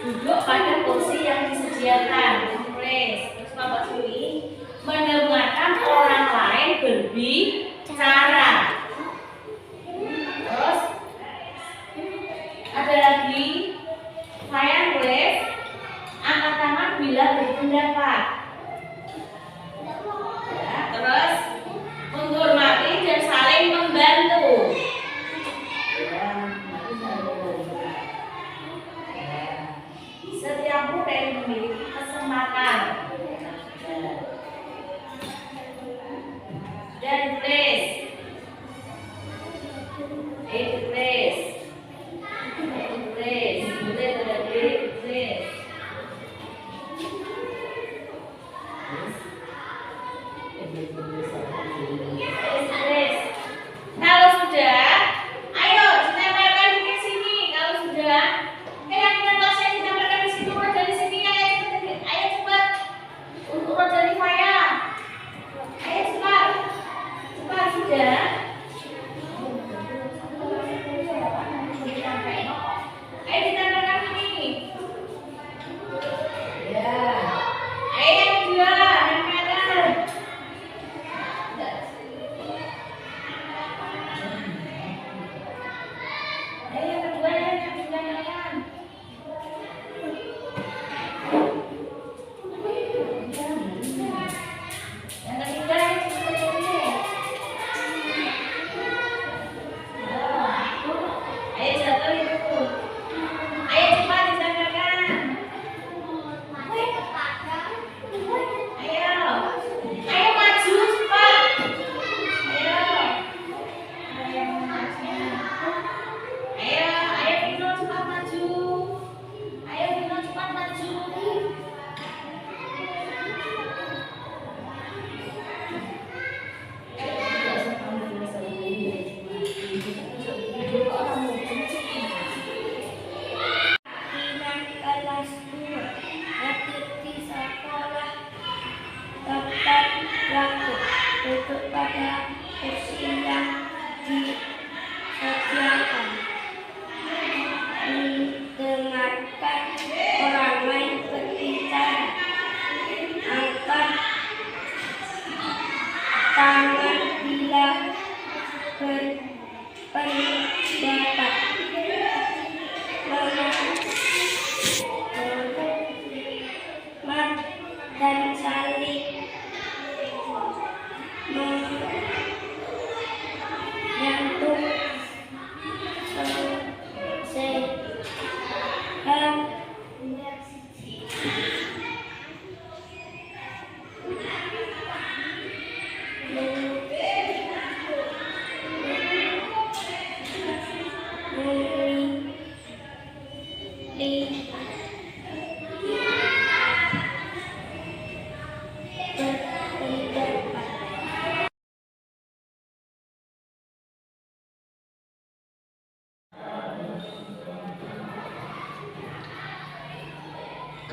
Duduk pada kursi yang disediakan. Tulis. Terus Bapak Suri mendengarkan orang lain berbicara. Terus ada lagi. Saya tulis angkat tangan bila berpendapat. Ya, terus menghormati dan saling membantu. Setiap murid memiliki kesempatan. Dan tulis. Tulis. Kalau sudah, ayo ditempelkan di sini. Kalau sudah, yang saya ditempelkan di sini, urut dari sini. Ayo cepat, urut dari saya. Ayo cepat, cepat sudah. Ayo ditempelkan ini. Ya, ayo yang kedua, tempelkan. Duduk pada kursi yang disediakan. Mendengarkan orang lain berbicara. Angkat tangan bila berpendapat. Menghormat dan saling menyentuh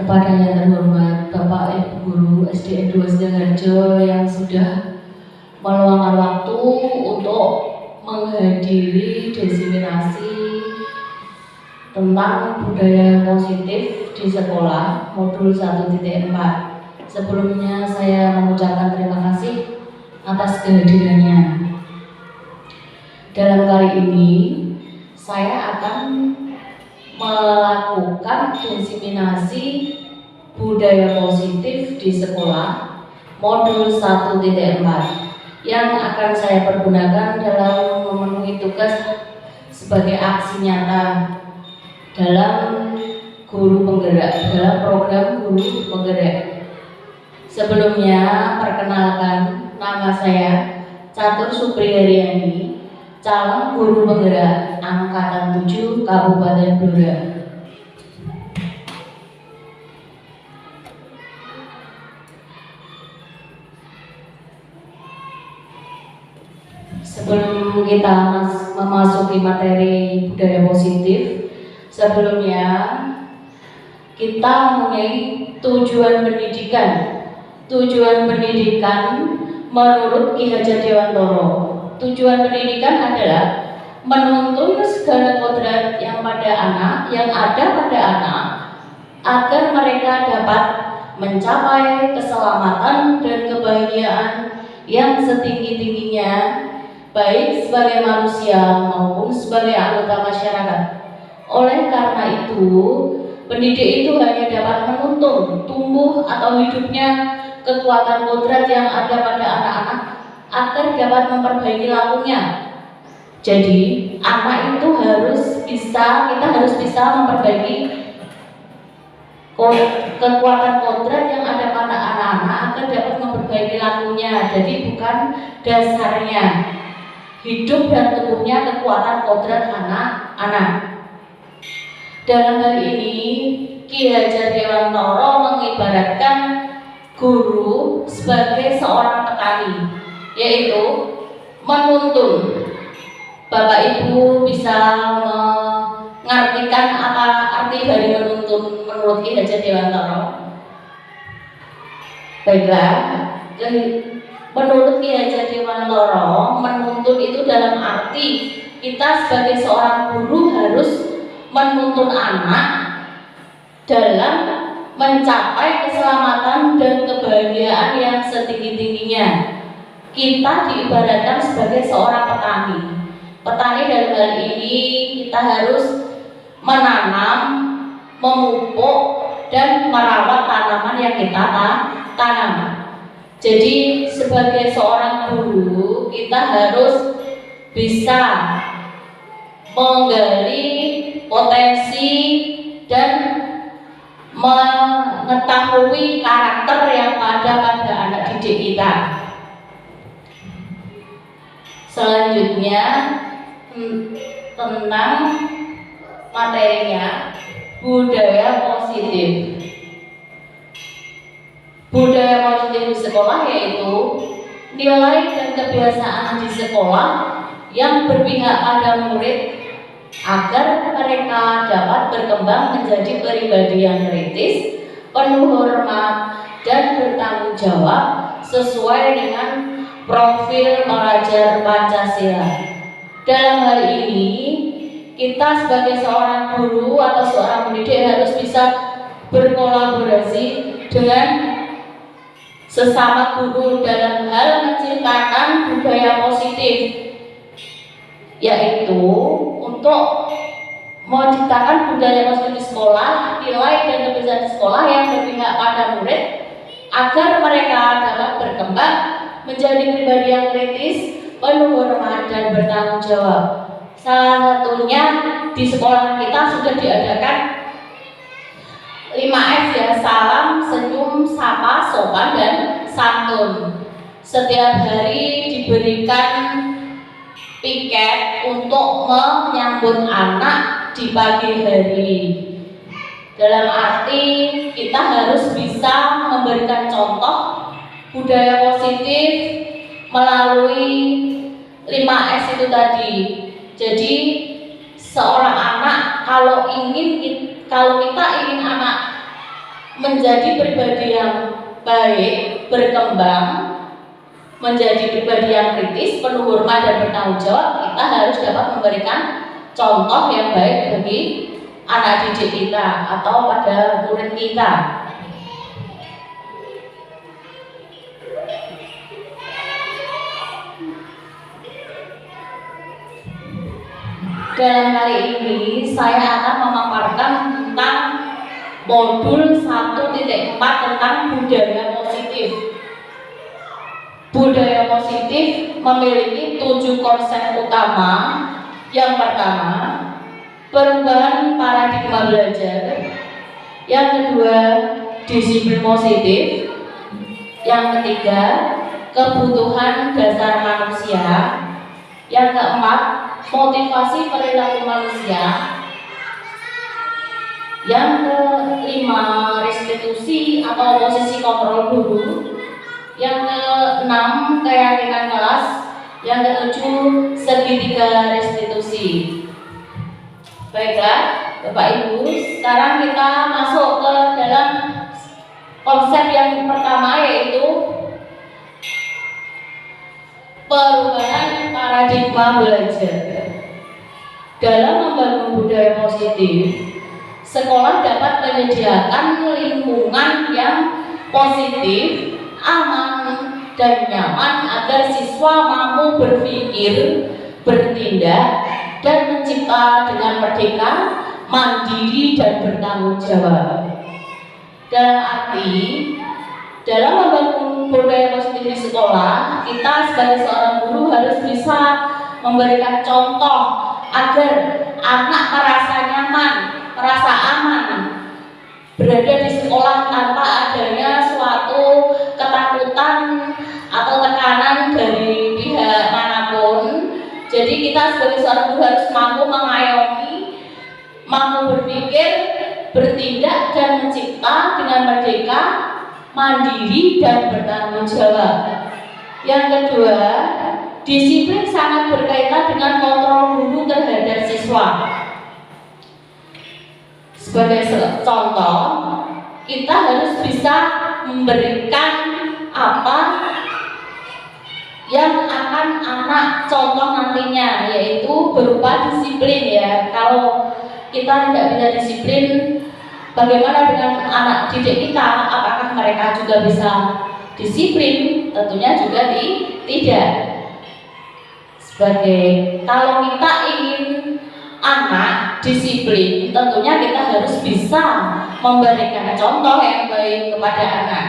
kepada yang terhormat Bapak Ibu Guru SDN 2 Sidoarjo yang sudah meluangkan waktu untuk menghadiri diseminasi tentang budaya positif di sekolah modul 1.4. Sebelumnya saya mengucapkan terima kasih atas kehadirannya. Dalam kali ini saya akan melakukan diseminasi budaya positif di sekolah modul 1.4 yang akan saya pergunakan dalam memenuhi tugas sebagai aksi nyata dalam guru penggerak, dalam program guru penggerak. Sebelumnya perkenalkan, nama saya Catur Supriharyani, calon guru penggerak Angkatan 7 Kabupaten Blora. Sebelum kita memasuki materi budaya positif, sebelumnya kita mempunyai tujuan pendidikan. Tujuan pendidikan menurut Ki Hajar Dewantara, tujuan pendidikan adalah menuntun segala kodrat yang ada pada anak agar mereka dapat mencapai keselamatan dan kebahagiaan yang setinggi-tingginya, baik sebagai manusia maupun sebagai anggota masyarakat. Oleh karena itu, pendidik itu hanya dapat menuntun tumbuh atau hidupnya kekuatan kodrat yang ada pada anak-anak agar dapat memperbaiki lakunya. Jadi, anak itu kita harus bisa memperbaiki kekuatan kodrat yang ada pada anak-anak agar dapat memperbaiki lakunya. Jadi bukan dasarnya hidup dan tumbuhnya kekuatan kodrat anak-anak. Dalam hal ini Ki Hajar Dewantara mengibaratkan guru sebagai seorang petani, yaitu menuntun. Bapak Ibu bisa mengartikan apa arti dari menuntun menurut Ki Hajar Dewantara? Baiklah, menurut Ki Hajar Dewantara, menuntun itu dalam arti kita sebagai seorang guru harus menuntun anak dalam mencapai keselamatan dan kebahagiaan yang setinggi-tingginya. Kita diibaratkan sebagai seorang petani. Petani dalam hal ini kita harus menanam, memupuk, dan merawat tanaman yang kita tanam. Jadi sebagai seorang guru kita harus bisa menggali potensi dan mengetahui karakter yang ada pada anak didik kita. Selanjutnya tentang materinya, budaya positif. Budaya positif di sekolah yaitu nilai dan kebiasaan di sekolah yang berpihak pada murid agar mereka dapat berkembang menjadi pribadi yang kritis, penuh hormat, dan bertanggung jawab sesuai dengan profil pelajar Pancasila. Dalam hal ini, kita sebagai seorang guru atau seorang pendidik harus bisa berkolaborasi dengan sesama guru dalam hal menciptakan budaya positif, yaitu untuk menciptakan budaya positif di sekolah, nilai dan kebiasaan di sekolah yang berpihak pada murid agar mereka dapat berkembang menjadi pribadi yang kritis, penuh hormat, dan bertanggung jawab. Salah satunya di sekolah kita sudah diadakan 5S ya, salam, senyum, sapa, sopan, dan santun. Setiap hari diberikan piket untuk menyambut anak di pagi hari. Dalam arti kita harus bisa memberikan contoh budaya positif melalui 5S itu tadi. Jadi seorang anak kalau kita ingin anak menjadi pribadi yang baik, berkembang menjadi pribadi yang kritis, penuh hormat dan bertanggung jawab, kita harus dapat memberikan contoh yang baik bagi anak didik kita atau pada murid kita. Dalam kali ini saya akan memaparkan tentang modul 1.4 tentang budaya positif. Budaya positif memiliki 7 konsep utama. Yang pertama, perubahan paradigma belajar. Yang kedua, disiplin positif. Yang ketiga, kebutuhan dasar manusia. Yang keempat, motivasi perilaku manusia. Yang kelima, restitusi atau posisi kontrol guru. Yang keenam, keyakinan kelas. Yang ketujuh, segitiga restitusi. Baiklah, Bapak Ibu, sekarang kita masuk ke dalam konsep yang pertama, yaitu perubahan paradigma belajar. Dalam membangun budaya positif, sekolah dapat menyediakan lingkungan yang positif, aman, dan nyaman agar siswa mampu berpikir, bertindak, dan mencipta dengan merdeka, mandiri, dan bertanggung jawab. Dalam arti, dalam membangun budaya positif di sekolah, kita sebagai seorang guru harus bisa memberikan contoh agar anak merasa nyaman, merasa aman berada di sekolah tanpa adanya suatu ketakutan atau tekanan dari pihak manapun. Jadi kita sebagai seorang guru harus mampu mengayomi, mampu berpikir, bertindak, dan mencipta dengan merdeka, mandiri, dan bertanggung jawab. Yang kedua, disiplin sangat berkaitan dengan kontrol guru terhadap siswa. Sebagai contoh, kita harus bisa memberikan apa yang akan anak contoh nantinya, yaitu berupa disiplin ya. Kalau kita tidak bisa disiplin, bagaimana dengan anak didik kita? Apakah mereka juga bisa disiplin? Tentunya juga tidak. Kalau kita ingin anak disiplin, tentunya kita harus bisa memberikan contoh yang baik kepada anak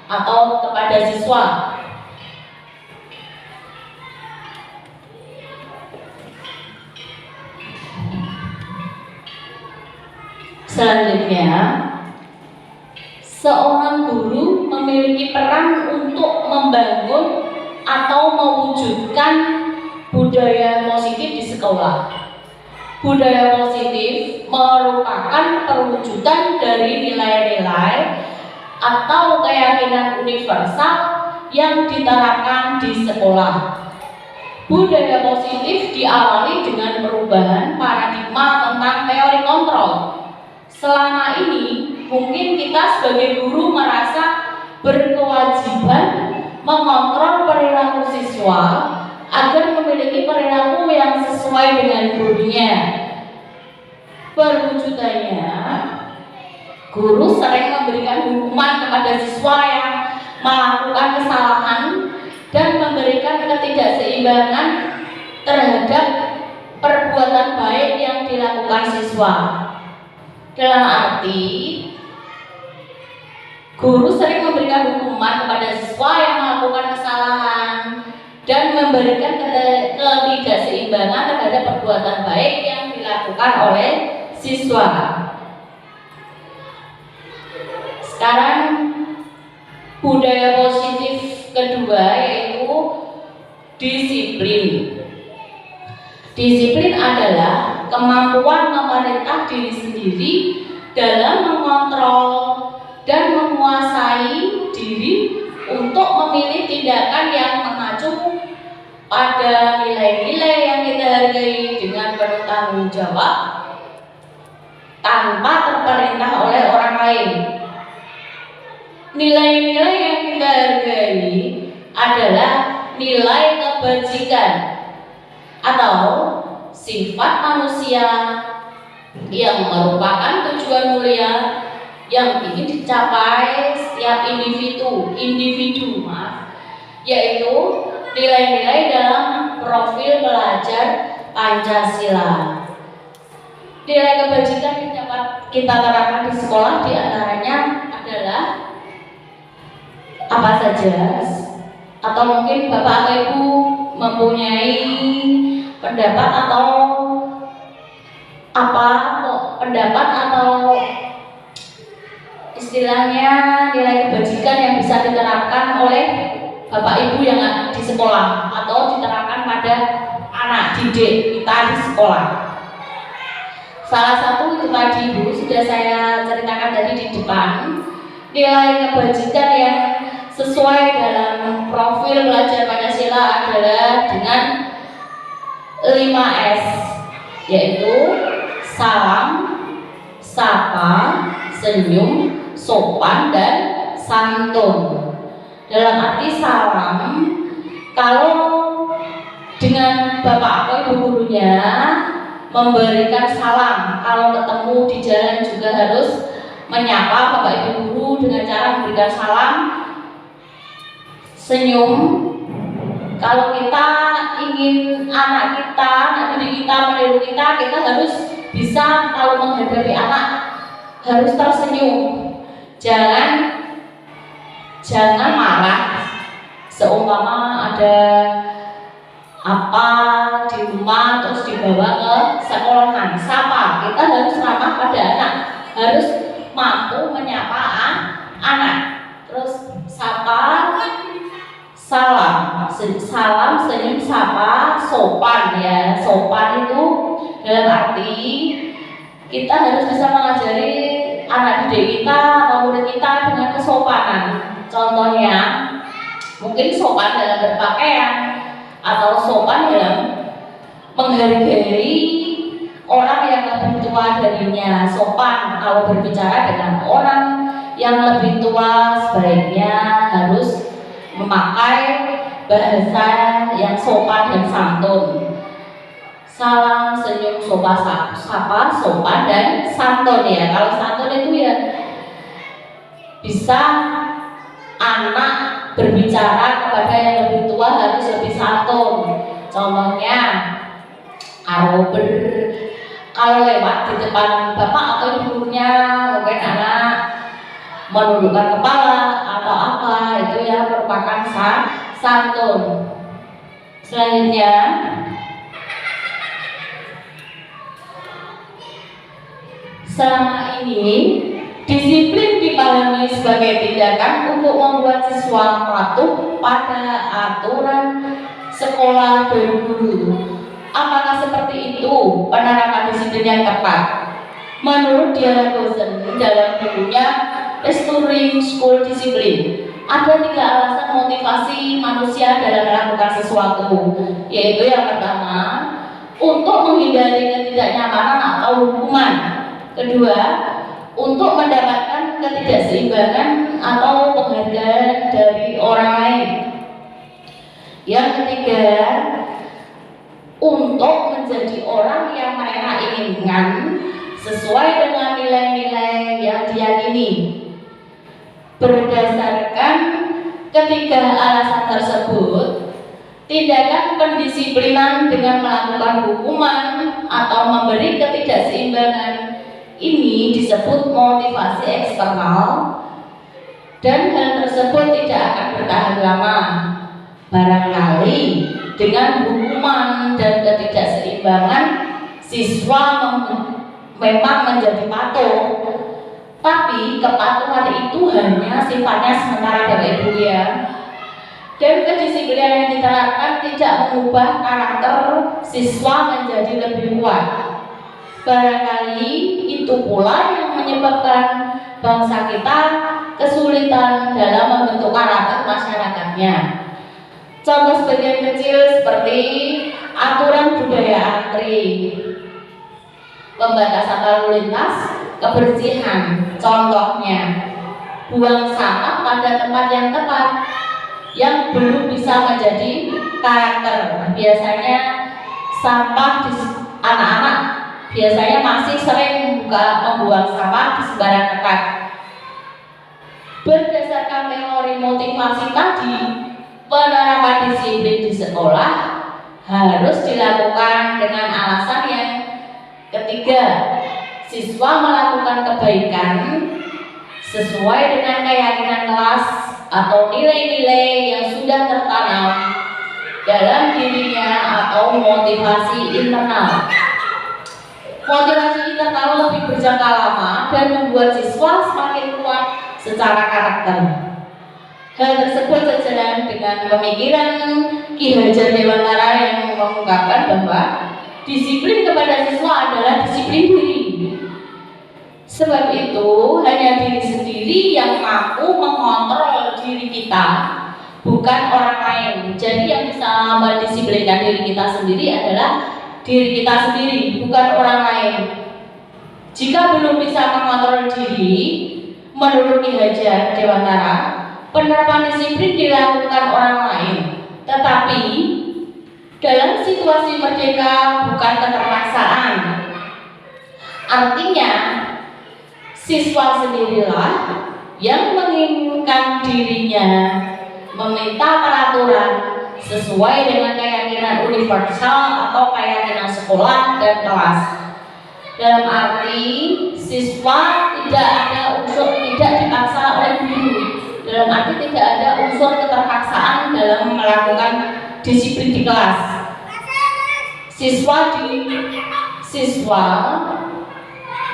atau kepada siswa. Selanjutnya, seorang guru memiliki peran untuk membangun atau mewujudkan budaya positif di sekolah. Budaya positif merupakan perwujudan dari nilai-nilai atau keyakinan universal yang diterapkan di sekolah. Budaya positif diawali dengan perubahan paradigma tentang teori kontrol. Selama ini, mungkin kita sebagai guru merasa berkewajiban mengontrol perilaku siswa agar memiliki perilaku yang sesuai dengan gurunya. Perwujudannya, guru sering memberikan hukuman kepada siswa yang melakukan kesalahan dan memberikan ketidakseimbangan terhadap perbuatan baik yang dilakukan siswa. Dalam arti, guru sering memberikan hukuman kepada siswa yang melakukan kesalahan dan memberikan ketidakseimbangan terhadap perbuatan baik yang dilakukan oleh siswa. Sekarang budaya positif kedua yaitu disiplin. Disiplin adalah kemampuan memerintah diri sendiri dalam mengontrol dan menguasai diri untuk memilih tindakan yang mengacu pada nilai-nilai yang kita hargai dengan penuh tanggung jawab tanpa terperintah oleh orang lain. Nilai-nilai yang kita hargai adalah nilai kebajikan atau sifat manusia yang merupakan tujuan mulia yang ingin dicapai setiap individu, yaitu nilai-nilai dalam profil belajar Pancasila. Nilai kebajikan yang dapat kita terapkan di sekolah diantaranya adalah apa saja, atau mungkin Bapak atau Ibu mempunyai pendapat atau istilahnya nilai kebajikan yang bisa diterapkan oleh Bapak Ibu yang di sekolah atau diterapkan pada anak didik kita di sekolah. Salah satu itu tadi Bu sudah saya ceritakan tadi di depan, nilai kebajikan yang sesuai dalam profil belajar Pancasila adalah dengan 5S, yaitu salam, sapa, senyum, sopan, dan santun. Dalam arti salam, kalau dengan Bapak atau Ibu gurunya memberikan salam. Kalau ketemu di jalan juga harus menyapa Bapak Ibu guru dengan cara memberikan salam, senyum. Kalau kita ingin anak kita, anak didik kita meniru kita, kita harus bisa kalau menghadapi anak harus tersenyum. Jangan marah. Seumpama ada apa di rumah terus dibawa ke sekolahan, sapa. Kita harus ramah pada anak, harus mampu menyapa anak. Terus sapa, salam, senyum, sapa, sopan ya. Sopan itu dalam arti kita harus bisa mengajari anak didik kita atau murid kita dengan kesopanan. Contohnya mungkin sopan dalam berpakaian atau sopan dalam menghargai orang yang lebih tua darinya. Sopan kalau berbicara dengan orang yang lebih tua sebaiknya harus memakai bahasa yang sopan dan santun. Salam, senyum, sapa, sopan dan santun ya. Kalau santun itu ya bisa anak berbicara kepada yang lebih tua harus lebih santun. Contohnya kalau lewat di depan bapak atau ibunya, mungkin anak menundukkan kepala atau apa, itu ya merupakan santun. Selanjutnya, selama ini disiplin dipahami sebagai tindakan untuk membuat siswa patuh pada aturan sekolah dan guru. Apakah seperti itu penerapan disiplin yang tepat? Menurut Diana Gosen dalam bukunya Restoring School Discipline, ada 3 alasan motivasi manusia dalam melakukan sesuatu, yaitu yang pertama, untuk menghindari ketidaknyamanan atau hukuman. Kedua, untuk mendapatkan ketidakseimbangan atau penghargaan dari orang lain. Yang ketiga, untuk menjadi orang yang mereka inginkan sesuai dengan nilai-nilai yang diyakini. Berdasarkan ketiga alasan tersebut, tindakan pendisiplinan dengan melakukan hukuman atau memberi ketidakseimbangan ini disebut motivasi eksternal, dan hal tersebut tidak akan bertahan lama. Barangkali dengan hukuman dan ketidakseimbangan siswa memang menjadi patuh, tapi kepatuhan itu hanya sifatnya sementara Bapak Ibu ya. Dan kedisiplinan yang diterapkan tidak mengubah karakter siswa menjadi lebih kuat. Barangkali itu pula yang menyebabkan bangsa kita kesulitan dalam membentuk karakter masyarakatnya. Contoh sebagian kecil seperti aturan budaya antri, pembatasan lalu lintas, kebersihan. Contohnya, buang sampah pada tempat yang tepat yang belum bisa menjadi karakter. Biasanya sampah di anak-anak biasanya masih sering membuang sampah di sembarang tempat. Berdasarkan teori motivasi tadi, penerapan disiplin di sekolah harus dilakukan dengan alasan yang ketiga, siswa melakukan kebaikan sesuai dengan keyakinan kelas atau nilai-nilai yang sudah tertanam dalam dirinya atau motivasi internal. Motivasi internal lebih berjangka lama dan membuat siswa semakin kuat secara karakter. Hal tersebut sejalan dengan pemikiran Ki Hajar Dewantara yang mengungkapkan bahwa disiplin kepada siswa adalah disiplin diri. Sebab itu, hanya diri sendiri yang mampu mengontrol diri kita, bukan orang lain. Jadi yang bisa mendisiplinkan diri kita sendiri adalah diri kita sendiri, bukan orang lain. Jika belum bisa mengontrol diri, menurut Ki Hajar Dewantara, penerapan disiplin dilakukan orang lain, tetapi dalam situasi merdeka bukan keterpaksaan. Artinya, siswa sendirilah yang menginginkan dirinya meminta peraturan sesuai dengan keyakinan universal atau keyakinan sekolah dan kelas. Dalam arti siswa tidak dipaksa oleh guru. Dalam arti tidak ada unsur keterpaksaan dalam melakukan disiplin di kelas. Siswa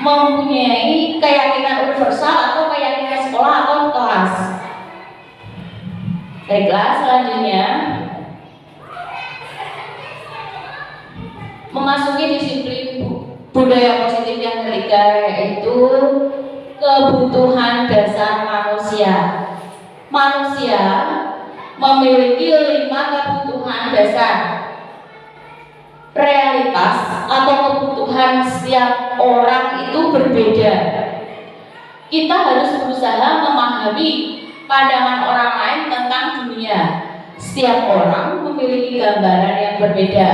mempunyai keyakinan universal atau keyakinan sekolah atau kelas. Baiklah, selanjutnya memasuki disiplin budaya positif yang ketiga, yaitu kebutuhan dasar manusia. Manusia memiliki 5 kebutuhan dasar. Realitas atau kebutuhan setiap orang itu berbeda. Kita harus berusaha memahami pandangan orang lain tentang dunia. Setiap orang memiliki gambaran yang berbeda.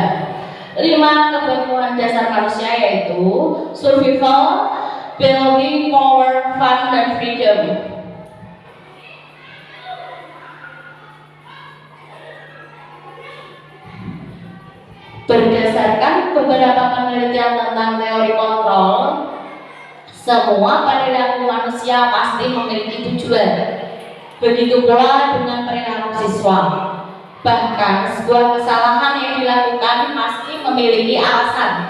5 kebutuhan dasar manusia yaitu survival, belonging, power, fun, dan freedom. Berdasarkan beberapa penelitian tentang teori kontrol, semua perilaku manusia pasti memiliki tujuan. Begitu pula dengan perilaku siswa. Bahkan sebuah kesalahan yang dilakukan pasti memiliki alasan.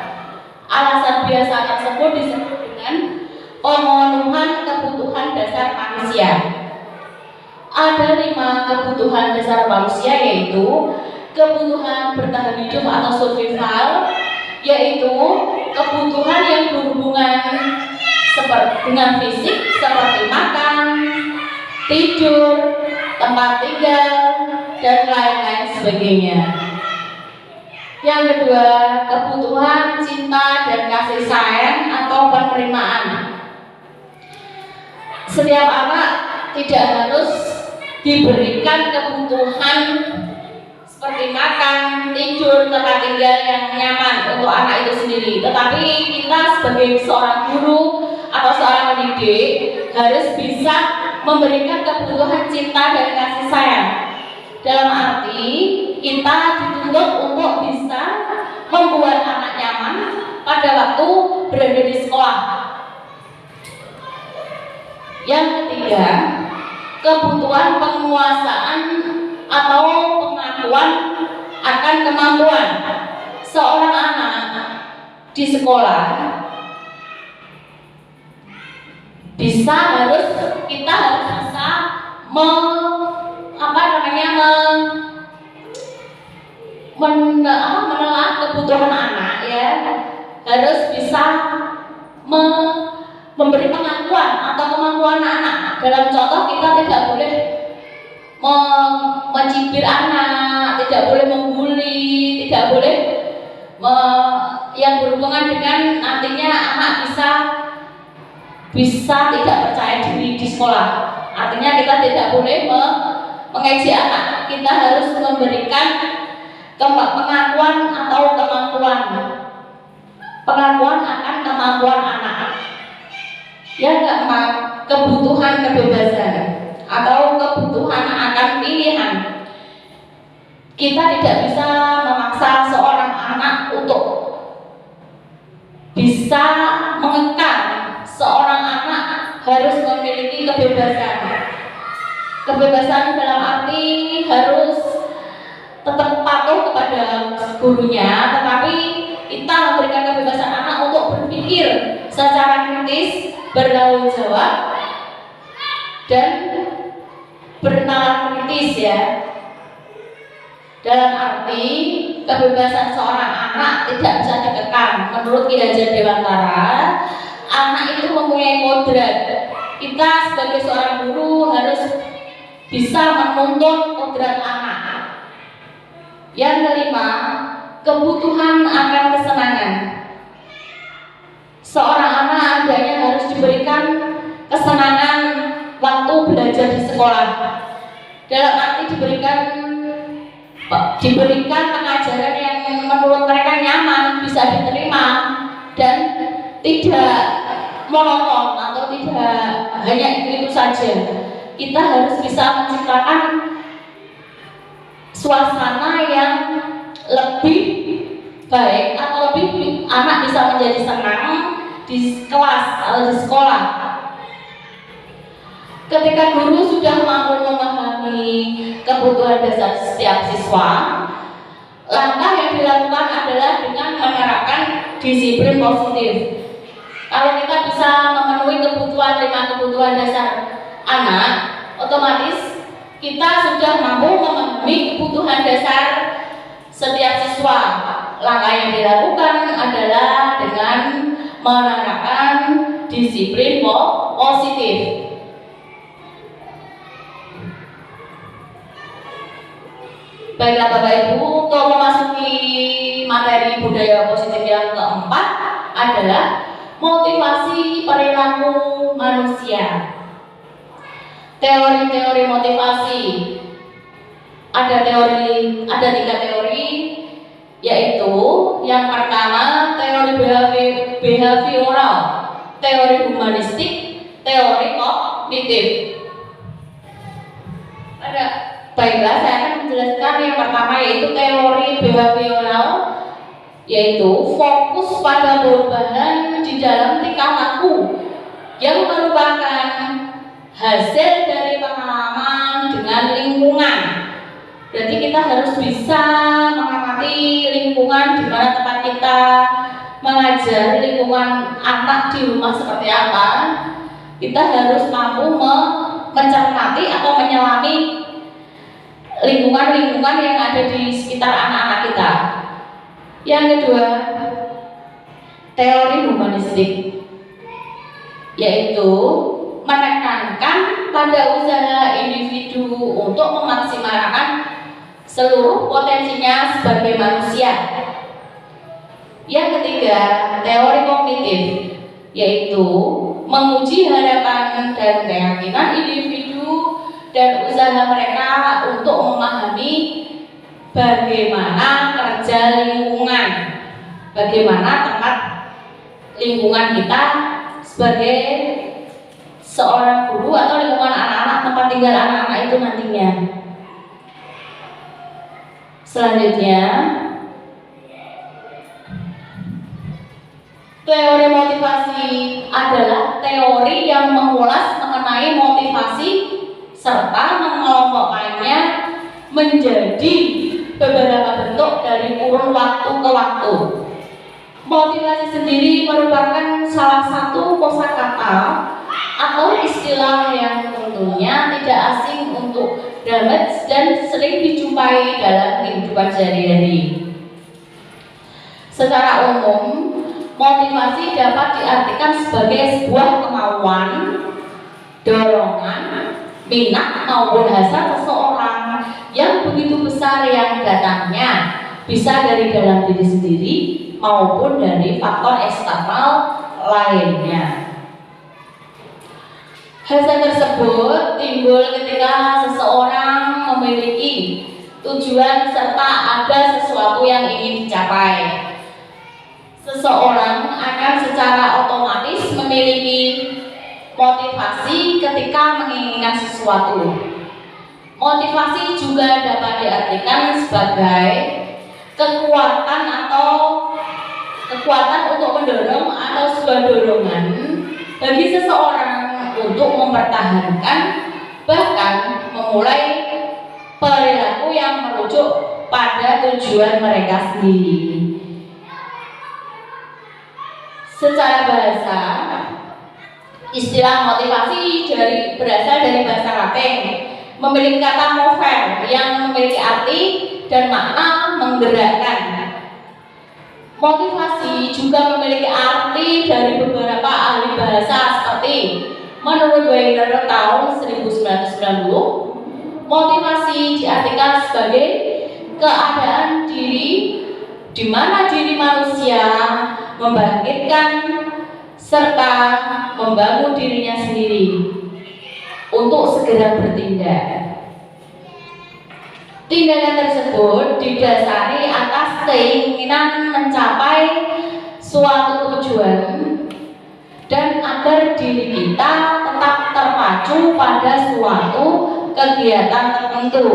Alasan biasa tersebut disebut dengan pemenuhan kebutuhan dasar manusia. Ada 5 kebutuhan dasar manusia, yaitu kebutuhan bertahan hidup atau survival, yaitu kebutuhan yang berhubungan dengan fisik seperti makan, tidur, tempat tinggal, dan lain-lain sebagainya. Yang kedua, kebutuhan cinta dan kasih sayang atau penerimaan. Setiap anak tidak harus diberikan kebutuhan seperti makan, tidur, tempat tinggal yang nyaman untuk anak itu sendiri. Tetapi kita sebagai seorang guru atau seorang pendidik harus bisa memberikan kebutuhan cinta dan kasih sayang. Dalam arti kita dituntut untuk bisa membuat anak nyaman pada waktu berada di sekolah. Yang ketiga, kebutuhan penguasaan atau pengakuan akan kemampuan. Seorang anak di sekolah kita harus bisa menelaah kebutuhan anak, ya, harus bisa memberi pengakuan atau kemampuan anak. Dalam contoh, kita tidak boleh mencibir anak, tidak boleh membuli, tidak boleh yang berhubungan dengan nantinya anak bisa tidak percaya diri di sekolah. Artinya kita tidak boleh mengejek anak. Kita harus memberikan pengakuan atau pengakuan akan kemampuan anak. Yang keempat, kebutuhan kebebasan atau kebutuhan akan pilihan. Kita tidak bisa memaksa seorang anak untuk bisa mengekang. Seorang anak harus memiliki kebebasan. Kebebasan dalam arti harus tetap patuh kepada gurunya, tetapi kita memberikan kebebasan anak untuk berpikir secara kritis, bertanggung jawab, dan bernalar kritis, ya. Dalam arti kebebasan seorang anak tidak bisa dikekang. Menurut Ki Hajar Dewantara, anak itu mempunyai kodrat. Kita sebagai seorang guru harus bisa menuntut kodrat anak. Yang kelima, kebutuhan akan kesenangan. Seorang anak adanya harus diberikan kesenangan waktu belajar di sekolah. Dalam arti diberikan pengajaran yang menurut mereka nyaman, bisa diterima, dan tidak monoton atau tidak hanya itu saja. Kita harus bisa menciptakan suasana yang lebih baik atau lebih anak bisa menjadi senang di kelas atau di sekolah. Ketika guru sudah mampu memahami kebutuhan dasar setiap siswa, langkah yang dilakukan adalah dengan menerapkan disiplin positif. Kalau kita bisa memenuhi kebutuhan 5 kebutuhan dasar anak, otomatis kita sudah mampu memenuhi kebutuhan dasar setiap siswa. Langkah yang dilakukan adalah dengan menerapkan disiplin positif. Baiklah Bapak Ibu, untuk memasuki materi budaya positif yang keempat adalah motivasi perilaku manusia. Teori-teori motivasi. Ada 3 teori, yaitu yang pertama teori behavioral, teori humanistik, teori kognitif. Baiklah, saya akan menjelaskan yang pertama, yaitu teori behavioral, yaitu fokus pada perubahan di dalam tingkah laku yang merupakan hasil dari pengalaman dengan lingkungan. Berarti kita harus bisa mengamati lingkungan di mana tempat kita mengajar, lingkungan anak di rumah seperti apa. Kita harus mampu mencermati atau menyelami lingkungan-lingkungan yang ada di sekitar anak-anak kita. Yang kedua, teori humanistik, yaitu menekankan pada usaha individu untuk memaksimalkan seluruh potensinya sebagai manusia. Yang ketiga, teori kognitif, yaitu menguji harapan dan keyakinan individu dan usaha mereka untuk memahami bagaimana kerja lingkungan, bagaimana tempat lingkungan kita sebagai seorang guru atau lingkungan anak-anak, tempat tinggal anak-anak itu nantinya. Selanjutnya, teori motivasi adalah teori yang mengulas mengenai motivasi serta mengelompokkannya menjadi beberapa bentuk dari kurun waktu ke waktu. Motivasi sendiri merupakan salah satu kosakata atau istilah yang tentunya tidak asing untuk damage dan sering dijumpai dalam kehidupan sehari-hari. Secara umum, motivasi dapat diartikan sebagai sebuah kemauan, dorongan, minat maupun hasrat seseorang yang begitu besar yang datangnya bisa dari dalam diri sendiri maupun dari faktor eksternal lainnya. Hasrat tersebut timbul ketika seseorang memiliki tujuan serta ada sesuatu yang ingin dicapai. Seseorang akan secara otomatis memiliki motivasi ketika menginginkan sesuatu. Motivasi juga dapat diartikan sebagai kekuatan untuk mendorong atau sebuah dorongan bagi seseorang untuk mempertahankan bahkan memulai perilaku yang merujuk pada tujuan mereka sendiri. Secara bahasa, istilah motivasi berasal dari bahasa Latin, memiliki kata mover yang memiliki arti dan makna menggerakkan. Motivasi juga memiliki arti dari beberapa ahli bahasa seperti menurut Wegener tahun 1990, motivasi diartikan sebagai keadaan diri di mana diri manusia membangkitkan serta membangun dirinya sendiri untuk segera bertindak. Tindakan tersebut didasari atas keinginan mencapai suatu tujuan dan agar diri kita tetap terpacu pada suatu kegiatan tertentu.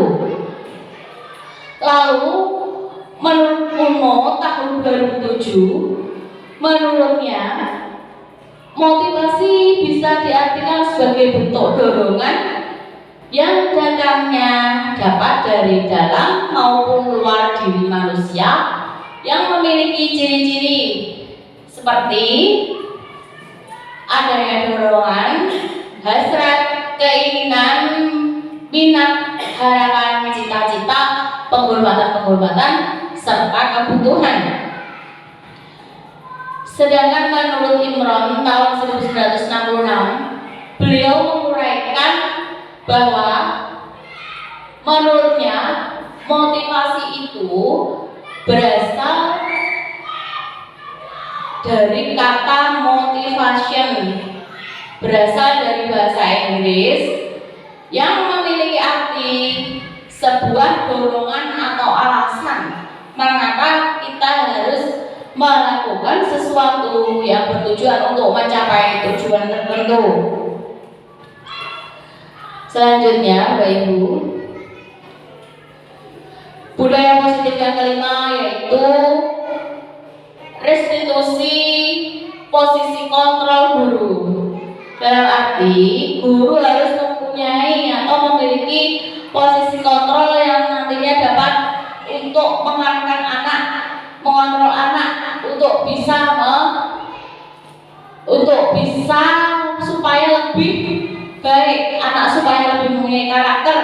Lalu, menurut UNO tahun 2007, menurutnya motivasi bisa diartikan sebagai bentuk dorongan yang datangnya dapat dari dalam maupun luar diri manusia yang memiliki ciri-ciri seperti adanya dorongan, hasrat, keinginan, minat, harapan, cita-cita, penghormatan, serta kebutuhan. Sedangkan menurut Imron tahun 1966, beliau menguraikan bahwa menurutnya motivasi itu berasal dari kata motivation, berasal dari bahasa Inggris yang memiliki arti sebuah dorongan atau alasan mengapa kita harus melakukan sesuatu yang bertujuan untuk mencapai tujuan tertentu. Selanjutnya, Bapak Ibu, budaya positif yang kelima yaitu restitusi posisi kontrol guru. Dalam arti, guru harus mempunyai atau memiliki posisi kontrol yang nantinya dapat untuk mengarahkan anak, mengontrol anak untuk bisa supaya lebih baik, anak supaya lebih mempunyai karakter.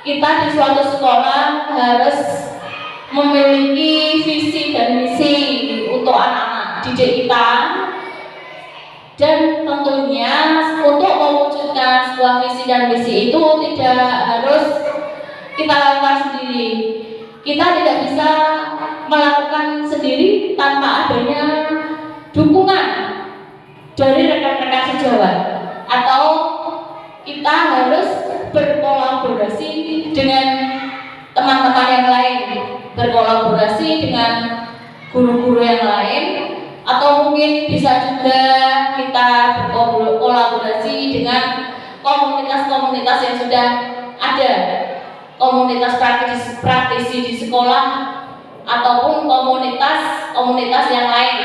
Kita di suatu sekolah harus memiliki visi dan misi untuk anak-anak didik kita, dan tentunya untuk mewujudkan sebuah visi dan misi itu tidak harus kita lakukan sendiri. Kita tidak bisa melakukan sendiri tanpa adanya dukungan dari rekan-rekan sejawat, atau kita harus berkolaborasi dengan teman-teman yang lain, berkolaborasi dengan guru-guru yang lain, atau mungkin bisa juga kita berkolaborasi dengan komunitas-komunitas yang sudah ada, komunitas praktisi di sekolah ataupun komunitas yang lain.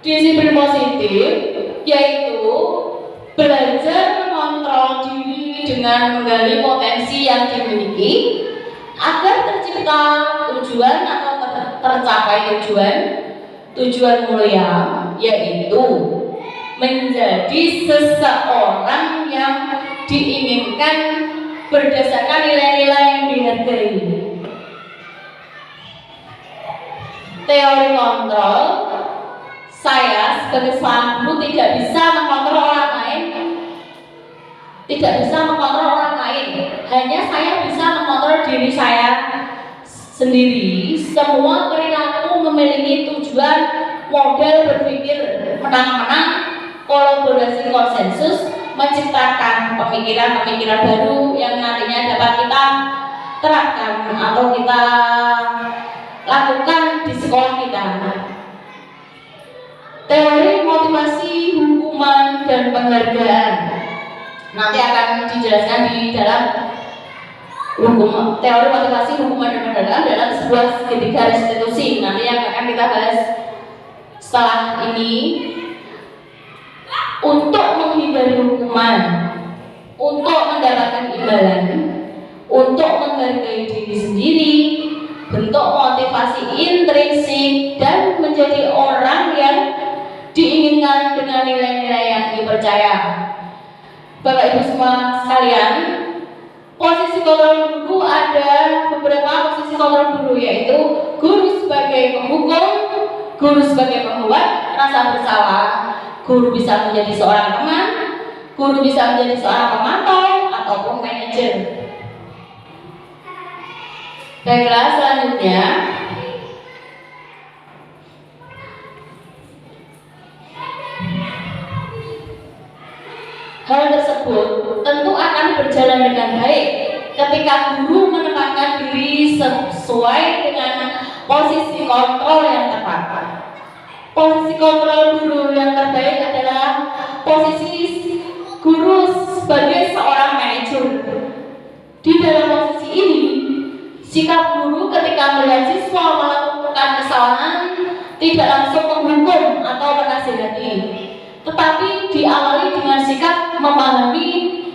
Disiplin positif yaitu belajar mengontrol diri dengan menggali potensi yang dimiliki agar tercipta tujuan atau tercapai tujuan mulia, yaitu menjadi seseorang yang diinginkan berdasarkan nilai-nilai yang dihargai. Teori kontrol, saya sebagai seorang guru tidak bisa mengontrol orang lain, hanya saya bisa mengontrol diri saya sendiri. Semua perilaku memiliki tujuan, model berpikir menang-menang, kolaborasi konsensus, menciptakan pemikiran-pemikiran baru yang nantinya dapat kita terapkan atau kita lakukan di sekolah kita. Teori motivasi, hukuman, dan penghargaan nanti akan dijelaskan di dalam teori motivasi, hukuman, dan penghargaan dalam sebuah segitiga restitusi nanti yang akan kita bahas setelah ini. Untuk menghindari hukuman, untuk mendapatkan imbalan, untuk menghargai diri sendiri, bentuk motivasi intrinsik, dan menjadi orang yang diinginkan dengan nilai-nilai yang dipercaya. Bapak Ibu semua sekalian, posisi kontrol guru ada beberapa posisi kontrol guru, yaitu guru sebagai penghukum, guru sebagai pembuat rasa bersalah, guru bisa menjadi seorang teman, guru bisa menjadi seorang pemantau ataupun manajer. Baiklah, selanjutnya hal tersebut tentu akan berjalan dengan baik ketika guru menempatkan diri sesuai dengan posisi kontrol yang tepat. Posisi kontrol guru yang terbaik adalah posisi guru sebagai seorang manajer. Di dalam posisi ini, sikap guru ketika melihat siswa melakukan kesalahan tidak langsung menghukum atau menasihati, tetapi diawali dengan sikap memahami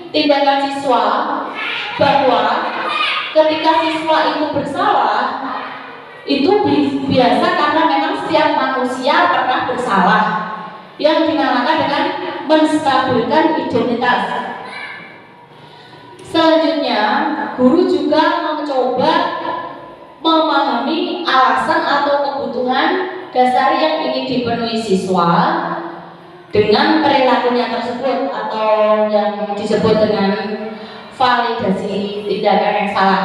tindakan siswa, bahwa ketika siswa itu bersalah, itu biasa karena memang setiap manusia pernah bersalah, yang dinamakan dengan menstabilkan identitas. Selanjutnya, guru juga mencoba memahami alasan atau kebutuhan dasar yang ingin dipenuhi siswa dengan perilakunya tersebut, atau yang disebut dengan validasi tindakan yang salah.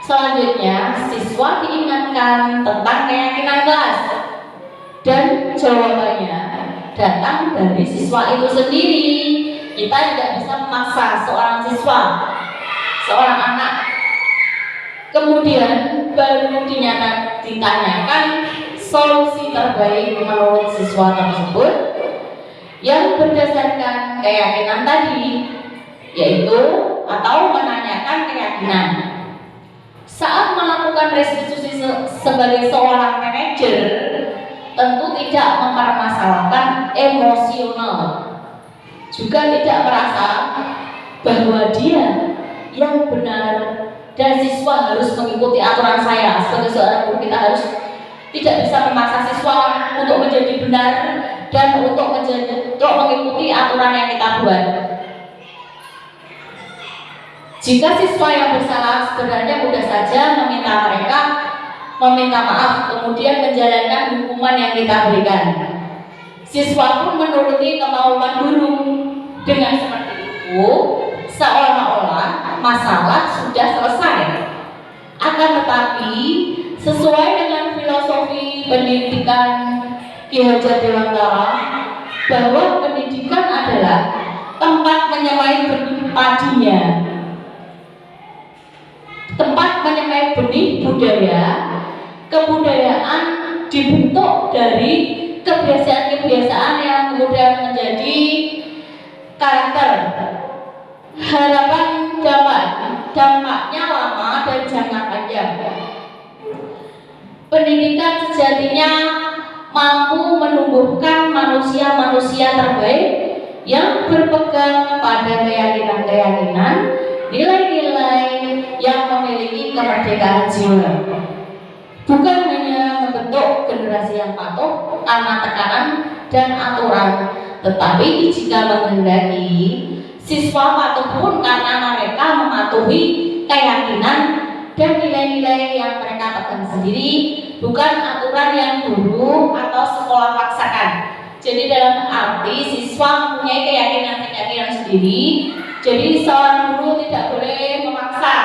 Selanjutnya, siswa diingatkan tentang keyakinan kelas, dan jawabannya datang dari siswa itu sendiri. Kita tidak bisa memaksa seorang siswa, seorang anak, kemudian baru ditanyakan solusi terbaik menurut siswa tersebut yang berdasarkan keyakinan tadi, yaitu atau menanyakan keyakinan. Saat melakukan restitusi sebagai seorang manajer, tentu tidak mempermasalahkan emosional, juga tidak merasa bahwa dia yang benar dan siswa harus mengikuti aturan saya. Sebagai seorang guru, kita harus tidak bisa memaksa siswa untuk menjadi benar dan untuk mengikuti aturan yang kita buat. Jika siswa yang bersalah, sebenarnya mudah saja meminta maaf, kemudian menjalankan hukuman yang kita berikan. Siswa pun menuruti kemauan guru. Dengan seperti itu, seolah-olah masalah sudah selesai. Akan tetapi, sesuai dengan filosofi pendidikan Ki Hajar Dewantara, bahwa pendidikan adalah tempat menyemai benih padinya, tempat menyemai benih budaya. Kebudayaan dibentuk dari kebiasaan-kebiasaan yang kemudian menjadi karakter. Harapan dampaknya lama dan jangka panjang. Pendidikan sejatinya mampu menumbuhkan manusia-manusia terbaik yang berpegang pada keyakinan-keyakinan, nilai-nilai yang memiliki kemerdekaan jiwa. Bukan hanya membentuk generasi yang patuh karena tekanan dan aturan, tetapi jika menghendaki siswa patuh pun karena mereka mematuhi keyakinan dan nilai-nilai yang mereka pegang sendiri, bukan aturan yang guru atau sekolah paksakan. Jadi dalam arti siswa mempunyai keyakinan-keyakinan sendiri. Jadi seorang guru tidak boleh memaksa,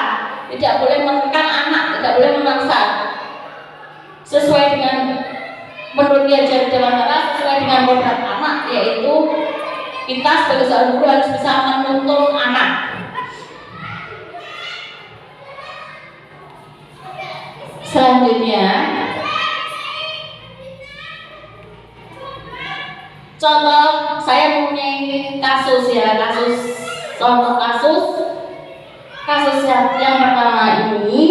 tidak boleh mengekang anak, tidak boleh memaksa. Sesuai dengan menurut Ki Hajar Dewantara, sesuai dengan kodrat anak, yaitu kita sebagai seorang guru harus bisa menuntun anak. Selanjutnya, contoh saya mempunyai kasus yang pertama ini,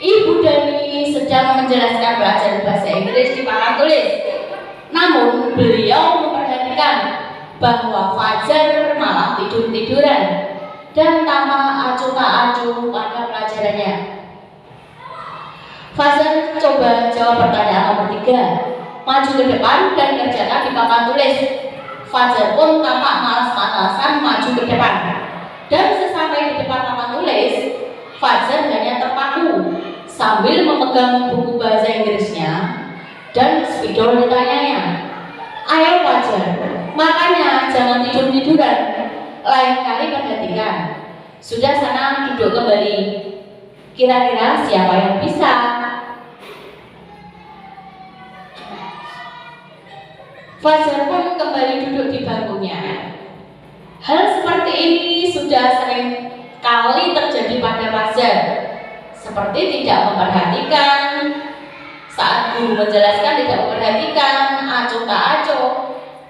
Ibu Dani sedang menjelaskan pelajaran bahasa Inggris di papan tulis. Namun beliau memperhatikan bahwa Fajar malah tidur-tiduran dan tampak acuh tak acuh pada pelajarannya. Fajar coba jawab pertanyaan nomor 3, maju ke depan dan kerjakan di papan tulis. Fajar pun tampak malas-malasan maju ke depan. Dan sesampai di depan papan tulis, Fajar hanya terpaku sambil memegang buku bahasa Inggrisnya dan spidol ditanyanya, "Ayo Fajar, makanya jangan tidur-tiduran, lain kali perhatikan. Sudah sana duduk kembali. Kira-kira siapa yang bisa?" Fajar pun kembali duduk di bangkunya. Hal seperti ini sudah sering kali terjadi pada Fajar, seperti tidak memperhatikan saat guru menjelaskan, tidak memperhatikan acuh tak acuh,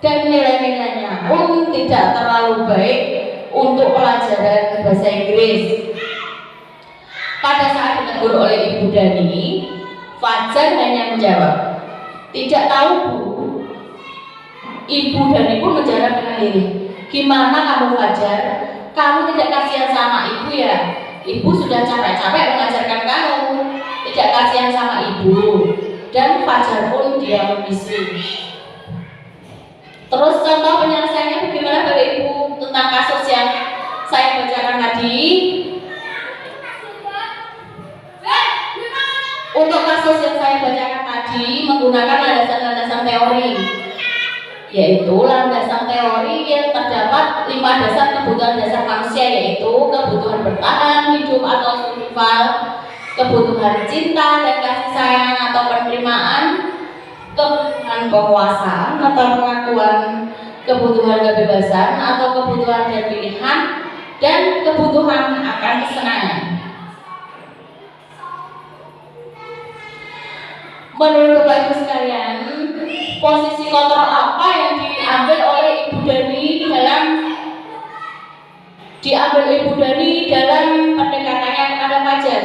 dan nilai-nilainya pun tidak terlalu baik untuk pelajaran bahasa Inggris. Pada saat ditegur oleh Ibu Dani, Fajar hanya menjawab, "Tidak tahu, Bu." Ibu Dani pun menjawab dengan lirih, "Gimana kamu, Fajar? Kamu tidak kasihan sama ibu ya? Ibu sudah capek-capek mengajarkan kamu. Tidak kasihan sama ibu." Dan Fajar pun dia membisu. Terus contoh penyelesaiannya bagaimana Bapak Ibu tentang kasus yang saya bacakan tadi? Untuk kasus yang saya bacakan tadi menggunakan landasan-landasan teori, yaitu landasan teori yang terdapat 5 dasar kebutuhan dasar manusia, yaitu kebutuhan bertahan hidup atau survival, kebutuhan cinta dan kasih sayang atau penerimaan, kebutuhan penguasaan atau pengakuan, kebutuhan kebebasan atau kebutuhan dan pilihan, dan kebutuhan akan kesenangan. Menurut Bapak Ibu sekalian, posisi kontrol apa yang diambil oleh Ibu Dani dalam pendekatannya kepada Fajar?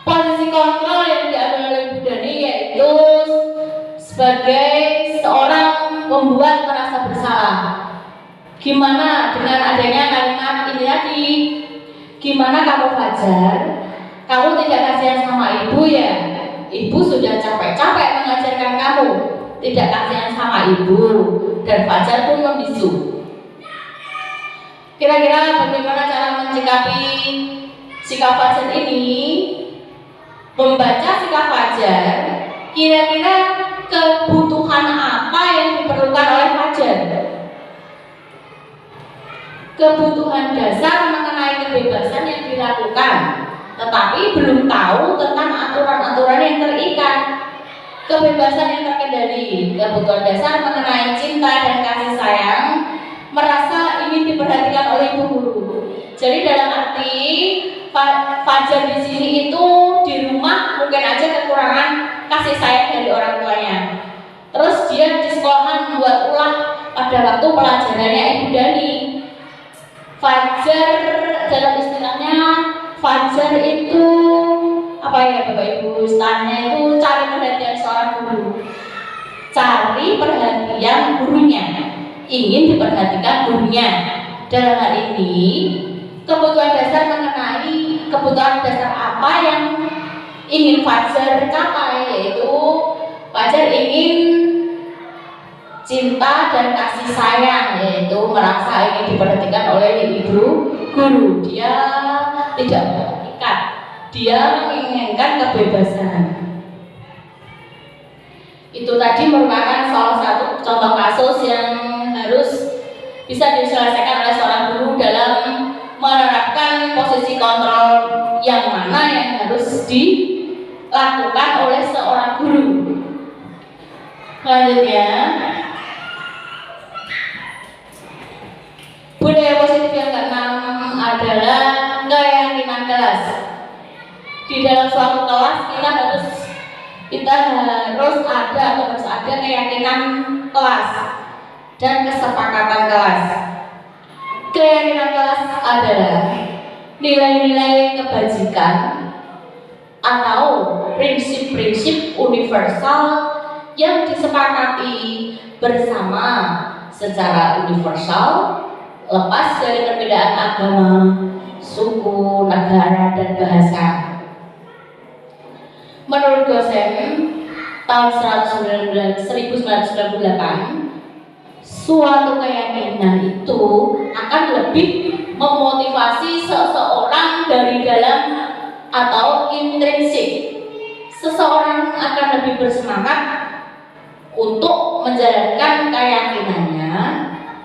Posisi kontrol yang diambil oleh Ibu Dani yaitu sebagai seorang pembuat merasa bersalah. Gimana dengan adanya kalimat ini tadi? Gimana kamu, Fajar? Kamu tidak kasihan sama ibu ya? Ibu sudah capek-capek mengajarkan kamu. Tidak kasihan sama ibu. Dan Fajar pun membisu. Kira-kira bagaimana cara menyikapi sikap Fajar ini? Membaca sikap Fajar, kira-kira kebutuhan apa yang diperlukan oleh Fajar? Kebutuhan dasar mengenai kebebasan yang dilakukan, tetapi belum tahu tentang aturan-aturan yang terikat. Kebebasan yang terkendali, kebutuhan dasar mengenai cinta dan kasih sayang, merasa ingin diperhatikan oleh guru. Jadi dalam arti Fajar di sini itu di rumah mungkin aja kekurangan kasih sayang dari orang tuanya. Terus dia di sekolahan membuat ulah pada waktu pelajarannya Ibu Dani. Fajar dalam istilahnya, Fajar itu apa ya Bapak Ibu, istilahnya itu cari perhatian seorang guru, cari perhatian gurunya, ingin diperhatikan gurunya. Dalam hal ini kebutuhan dasar mengenai kebutuhan dasar apa yang ingin Fajar capai, yaitu Fajar ingin cinta dan kasih sayang, yaitu merasa ingin diperhatikan oleh ibu guru. Dia tidak mengikat, dia menginginkan kebebasan. Itu tadi merupakan salah satu contoh kasus yang harus bisa diselesaikan oleh seorang guru dalam menerapkan posisi kontrol yang mana yang harus dilakukan oleh seorang guru. Selanjutnya, budaya positif yang keenam adalah keyakinan kelas. Di dalam suatu kelas kita harus ada keyakinan kelas dan kesepakatan kelas. Keyakinan kelas adalah nilai-nilai kebajikan atau prinsip-prinsip universal yang disepakati bersama secara universal, lepas dari perbedaan agama, suku, negara, dan bahasa. Menurut dosen tahun 1998, suatu keyakinan itu akan lebih memotivasi seseorang dari dalam atau intrinsik. Seseorang akan lebih bersemangat untuk menjalankan keyakinannya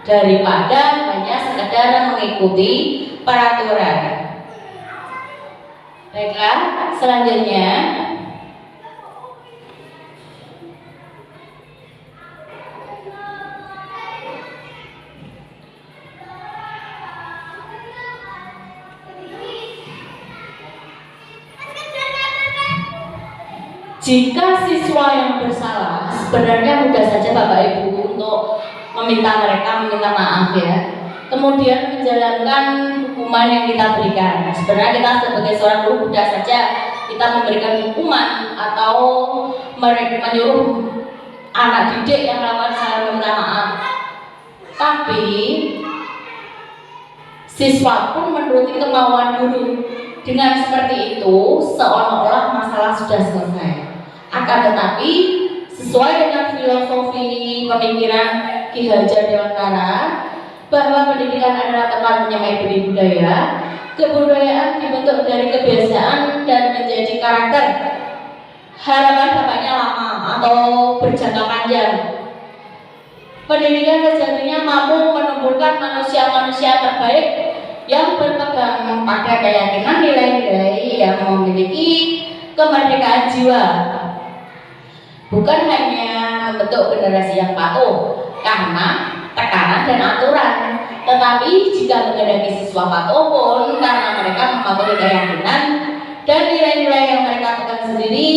daripada hanya sekedar mengikuti peraturan. Baiklah, selanjutnya Jika siswa yang bersalah, sebenarnya mudah saja Bapak Ibu untuk meminta maaf ya. Kemudian menjalankan hukuman yang kita berikan. Sebenarnya kita sebagai seorang guru mudah saja kita memberikan hukuman atau menyuruh anak didik yang melakukan kesalahan meminta maaf. Tapi siswa pun menuruti kemauan guru. Dengan seperti itu seolah-olah masalah sudah selesai. Akan tetapi sesuai dengan filosofi pemikiran Ki Hajar Dewantara bahwa pendidikan adalah tempat menyamai budi budaya, kebudayaan dibentuk dari kebiasaan dan menjadi karakter. Harapan dampaknya lama atau berjangka panjang. Pendidikan sejatinya mampu menumbuhkan manusia-manusia terbaik yang berpegang pada keyakinan nilai-nilai yang memiliki kemerdekaan jiwa. Bukan hanya membentuk generasi yang patuh karena tekanan dan aturan, tetapi jika menghadapi siswa patuh pun karena mereka mematuhi keyakinan dan nilai-nilai yang mereka pegang sendiri,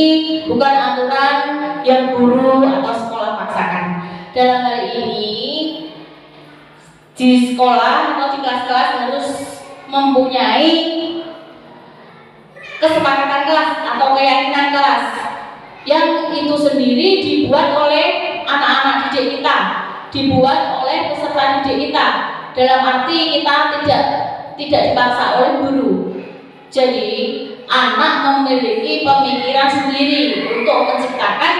bukan aturan yang guru atau sekolah paksakan. Dalam hal ini di sekolah atau di kelas-kelas harus mempunyai kesepakatan kelas atau keyakinan kelas yang itu sendiri dibuat oleh anak-anak didik kita, dibuat oleh peserta didik kita. Dalam arti kita tidak dipaksa oleh guru. Jadi anak memiliki pemikiran sendiri untuk menciptakan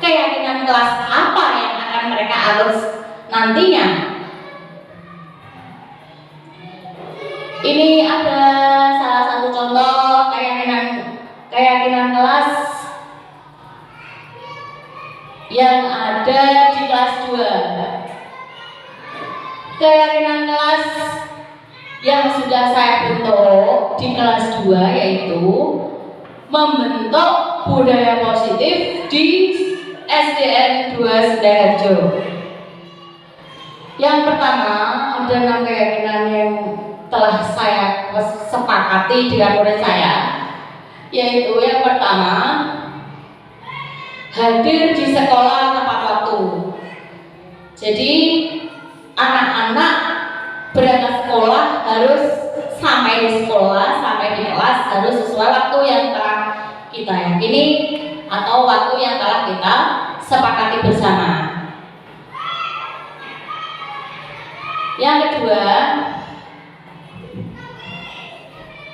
keyakinan kelas apa yang akan mereka harus nantinya. Ini ada salah satu contoh keyakinan kelas yang ada di kelas 2. Keyakinan kelas yang sudah saya bentuk di kelas 2 yaitu membentuk budaya positif di SDN 2 Sidoarjo. Yang pertama, ada 6 keyakinan yang telah saya sepakati dengan murid saya, yaitu yang pertama, hadir di sekolah tepat waktu. Jadi anak-anak berangkat sekolah harus sampai di sekolah, sampai di kelas harus sesuai waktu yang telah kita yakini atau waktu yang telah kita sepakati bersama. Yang kedua,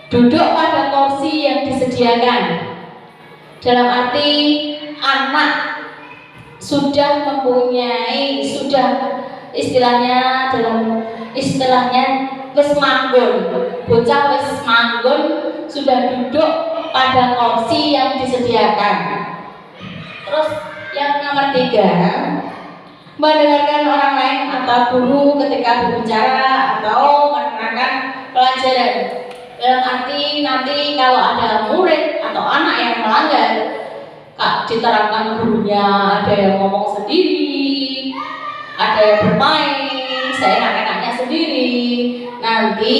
duduk pada kursi yang disediakan. Dalam arti anak sudah istilahnya wis manggon, bocah wis manggon sudah duduk pada kursi yang disediakan. Terus yang nomor 3, mendengarkan orang lain atau guru ketika berbicara atau menerangkan pelajaran. Dalam arti nanti kalau ada murid atau anak yang melanggar, diterangkan gurunya, ada yang ngomong sendiri, ada yang bermain seenak-enaknya sendiri, nanti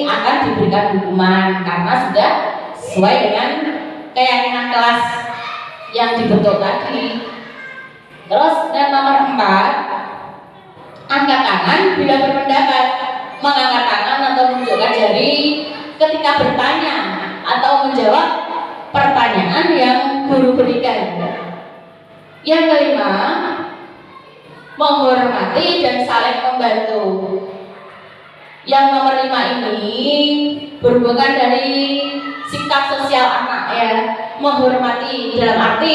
akan diberikan hukuman karena sudah sesuai dengan keyakinan kelas yang dibentuk tadi. Terus yang nomor 4, angkat tangan bila berpendapat. Mengangkat tangan atau menunjukkan jari ketika bertanya atau menjawab pertanyaan yang guru berikan. Yang kelima, menghormati dan saling membantu. Yang nomor 5 ini berhubungan dari sikap sosial anak ya. Menghormati dalam arti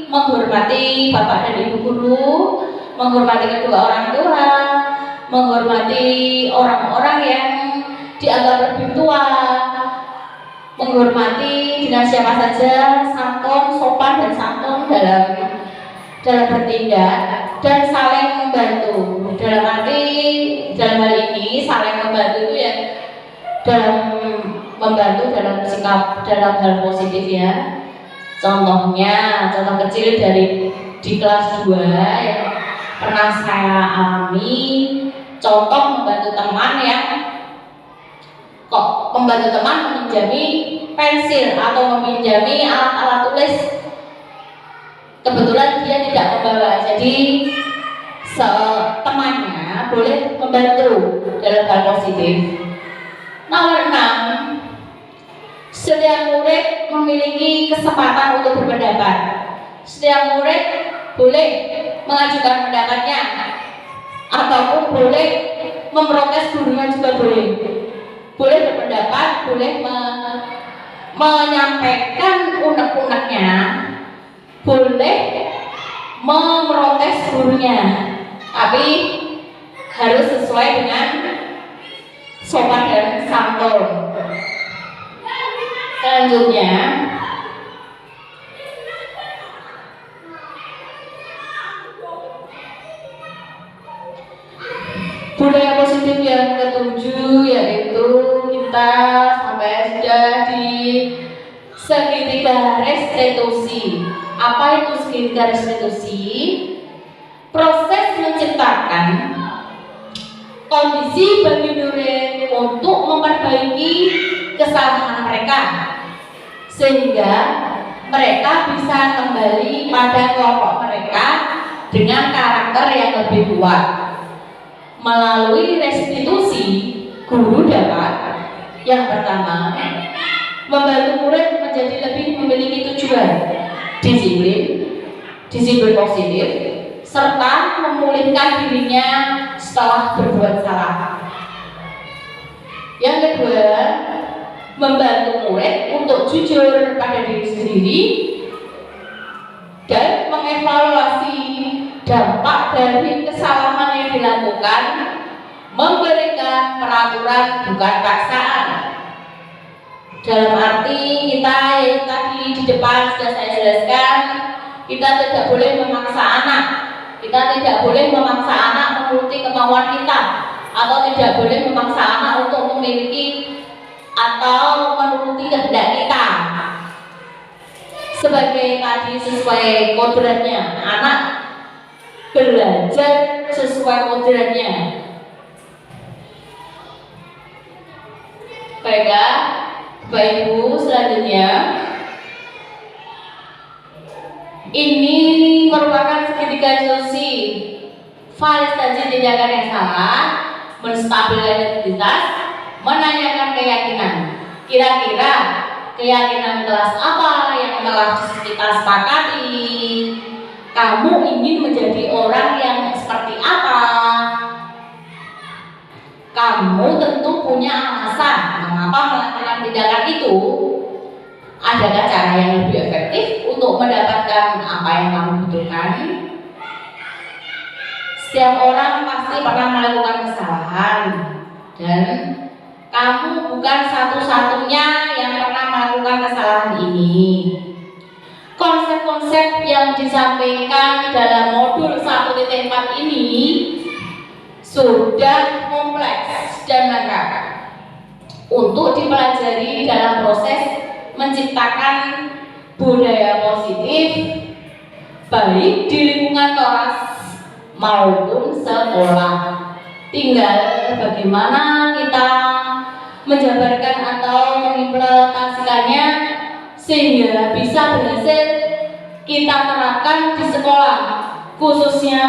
menghormati bapak dan ibu guru, menghormati kedua orang tua, menghormati orang-orang yang dianggap lebih tua, menghormati dengan siapa saja, santun, sopan dan santun dalam bertindak, dan saling membantu. Dalam hal ini saling membantu itu ya dalam membantu dalam sikap dalam hal positif ya. Contohnya, contoh kecil di kelas 2 yang pernah saya alami, contoh membantu teman meminjami pensil atau meminjami alat-alat tulis kebetulan dia tidak membawa, jadi temannya boleh membantu dalam hal positif. Nomor 6, setiap murid memiliki kesempatan untuk berpendapat. Setiap murid boleh mengajukan pendapatnya, ataupun boleh memprotes gurunya juga boleh. Boleh berpendapat, boleh menyampaikan unek-uneknya, boleh memprotes gurunya, tapi harus sesuai dengan sopan dan santun. Selanjutnya, budaya positif yang ketujuh yaitu kita sampai sudah di segitiga restitusi. Apa itu segitiga restitusi? Proses menciptakan kondisi bagi murid untuk memperbaiki kesalahan mereka, sehingga mereka bisa kembali pada kelompok mereka dengan karakter yang lebih kuat. Melalui restitusi, guru dapat yang pertama membantu murid menjadi lebih memiliki tujuan, disiplin positif, serta memulihkan dirinya setelah berbuat salah. Yang kedua, membantu murid untuk jujur pada diri sendiri dan mengevaluasi dampak dari kesalahan yang dilakukan, memberikan peraturan bukan paksaan. Dalam arti kita yang tadi di depan sudah saya jelaskan, kita tidak boleh memaksa anak, kita tidak boleh memaksa anak menuruti kemauan kita, atau tidak boleh memaksa anak untuk memiliki atau menuruti kehendak kita. Sebagai tadi sesuai kodratnya, anak belajar sesuai kodratnya. Baiklah, Bapak Ibu, selanjutnya ini merupakan segitiga restitusi. Faris tadi tindakan yang salah, menstabilkan identitas, menanyakan keyakinan. Kira-kira keyakinan kelas apa yang telah kita sepakati? Kamu ingin menjadi orang yang seperti apa? Kamu tentu punya alasan mengapa melakukan tindakan itu. Adakah cara yang lebih efektif untuk mendapatkan apa yang kamu butuhkan? Setiap orang pasti pernah melakukan kesalahan, dan kamu bukan satu-satunya yang pernah melakukan kesalahan ini. Konsep-konsep yang disampaikan dalam modul 1.4 ini sudah kompleks dan lengkap untuk dipelajari dalam proses menciptakan budaya positif baik di lingkungan kelas maupun sekolah. Tinggal bagaimana kita menjabarkan atau mengimplementasikannya sehingga bisa berhasil kita terapkan di sekolah, khususnya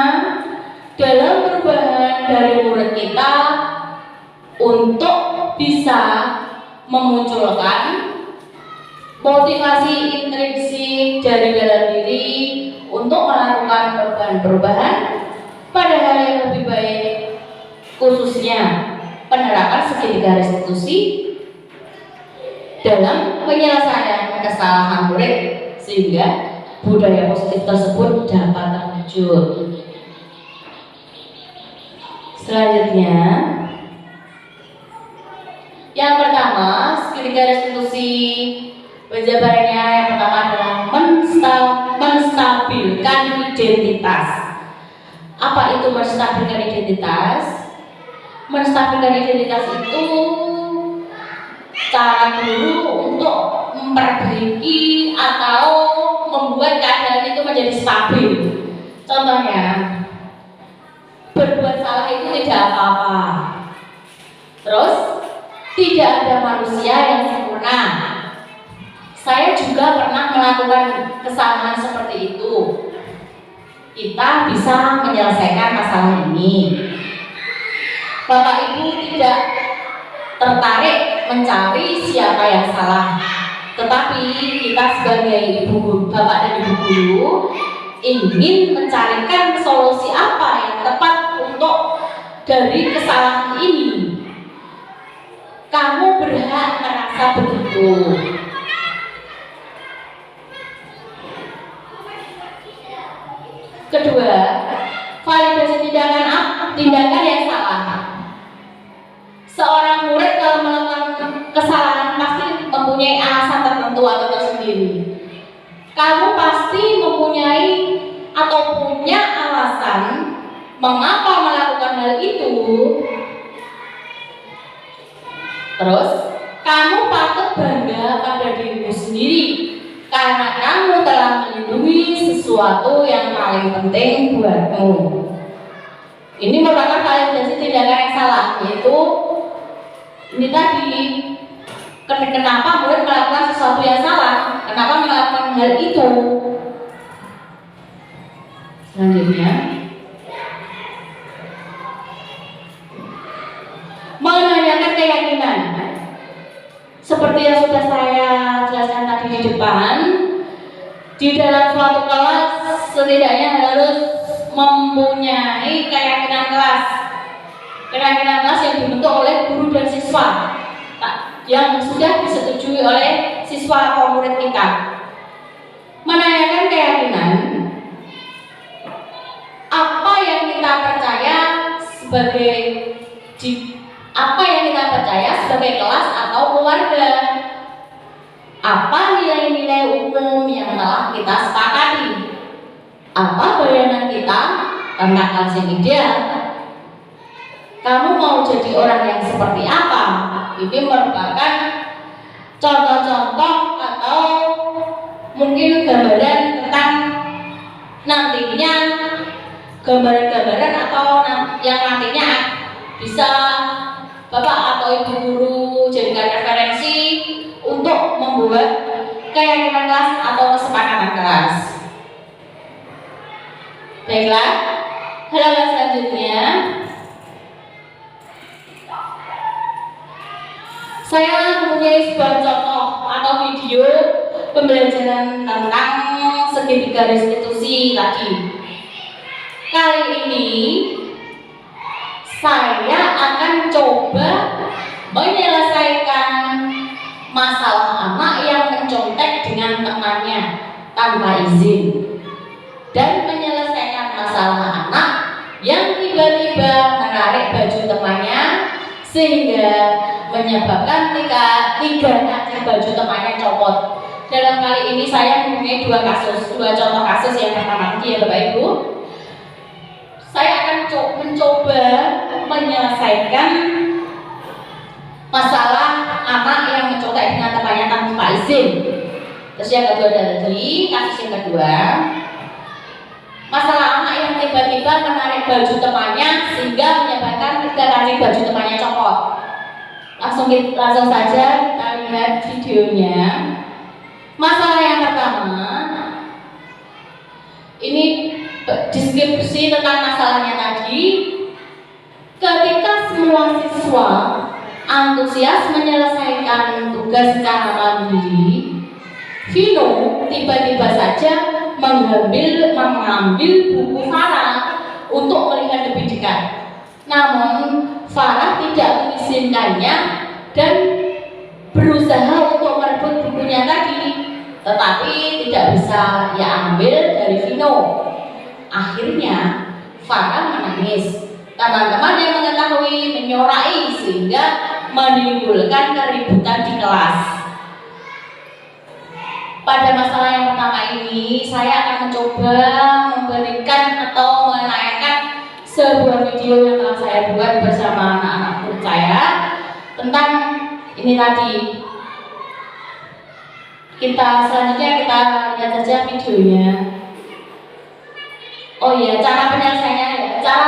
dalam perubahan dari murid kita untuk bisa memunculkan motivasi intrinsik dari dalam diri untuk melakukan perubahan-perubahan pada hal yang lebih baik, khususnya penerapan segitiga restitusi dalam penyelesaian kesalahan murid sehingga budaya positif tersebut dapat terwujud. Selanjutnya, yang pertama, segitiga restitusi penjabarannya yang pertama adalah menstabilkan identitas. Apa itu menstabilkan identitas? Menstabilkan identitas itu cara guru untuk memperbaiki atau membuat keadaan itu menjadi stabil. Contohnya, berbuat salah itu tidak apa-apa. Terus, tidak ada manusia yang sempurna. Saya juga pernah melakukan kesalahan seperti itu. kita bisa menyelesaikan masalah ini. Bapak Ibu tidak tertarik mencari siapa yang salah, tetapi kita sebagai ibu guru, bapak dan ibu guru ingin mencarikan solusi apa yang tepat untuk dari kesalahan ini. Kamu berhak merasa begitu. Kedua, validasi tindakan yang salah. Seorang murid kalau melakukan kesalahan pasti mempunyai alasan tertentu atau tersendiri. Kamu pasti mempunyai atau punya alasan mengapa melakukan hal itu. Terus, kamu patut bangga pada dirimu sendiri karena kamu telah melindungi sesuatu yang paling penting buatmu. Ini merupakan validasi tindakan yang salah, yaitu ini tadi, kenapa murid melakukan sesuatu yang salah, kenapa melakukan hal itu. Selanjutnya, menanyakan keyakinan. Seperti yang sudah saya jelaskan tadi di depan, di dalam suatu kelas setidaknya harus mempunyai keyakinan kelas. Keyakinan kelas yang dibentuk oleh guru dan siswa, yang sudah disetujui oleh siswa atau murid kita. Menanyakan keyakinan, apa yang kita percaya sebagai kelas atau keluarga, apa nilai-nilai umum yang telah kita sepakati, apa bayangan kita tentang kelas yang ideal. Kamu mau jadi orang yang seperti apa? Ini merupakan contoh-contoh atau mungkin gambaran tentang nantinya, gambaran-gambaran atau yang nantinya bisa Bapak atau Ibu guru jadikan referensi untuk membuat keyakinan kelas atau kesepakatan kelas. Baiklah, halaman selanjutnya saya mempunyai sebuah contoh atau video pembelajaran tentang segitiga restitusi tadi. Kali ini saya akan coba menyelesaikan masalah anak yang mencontek dengan temannya tanpa izin, dan menyelesaikan masalah anak yang tiba-tiba menarik baju temannya sehingga menyebabkan tiga kaki baju temannya copot. Dalam kali ini saya mempunyai dua contoh kasus. Yang pertama ya Bapak Ibu, saya akan mencoba menyelesaikan masalah anak yang mencontek dengan temannya tanpa izin. Terus yang kedua tadi, kasus yang kedua, masalah anak yang tiba-tiba menarik baju temannya sehingga menyebabkan tiga kaki baju temannya copot. Langsung saja kita lihat videonya. Masalah yang pertama, ini deskripsi tentang masalahnya tadi. Ketika semua siswa antusias menyelesaikan tugas secara mandiri, Vino tiba-tiba saja mengambil buku Farah untuk melihat lebih dekat. Namun Farah tidak mengizinkannya dan berusaha untuk merebut bukunya tadi, tetapi tidak bisa ia ambil dari Vino. Akhirnya Farah menangis. Teman-teman yang mengetahui menyorai sehingga menimbulkan keributan di kelas. Pada masalah yang pertama ini, saya akan mencoba memberikan atau menayangkan sebuah video yang telah saya buat bersama anak-anak murid saya tentang ini tadi. Selanjutnya kita lihat saja videonya. Oh iya, cara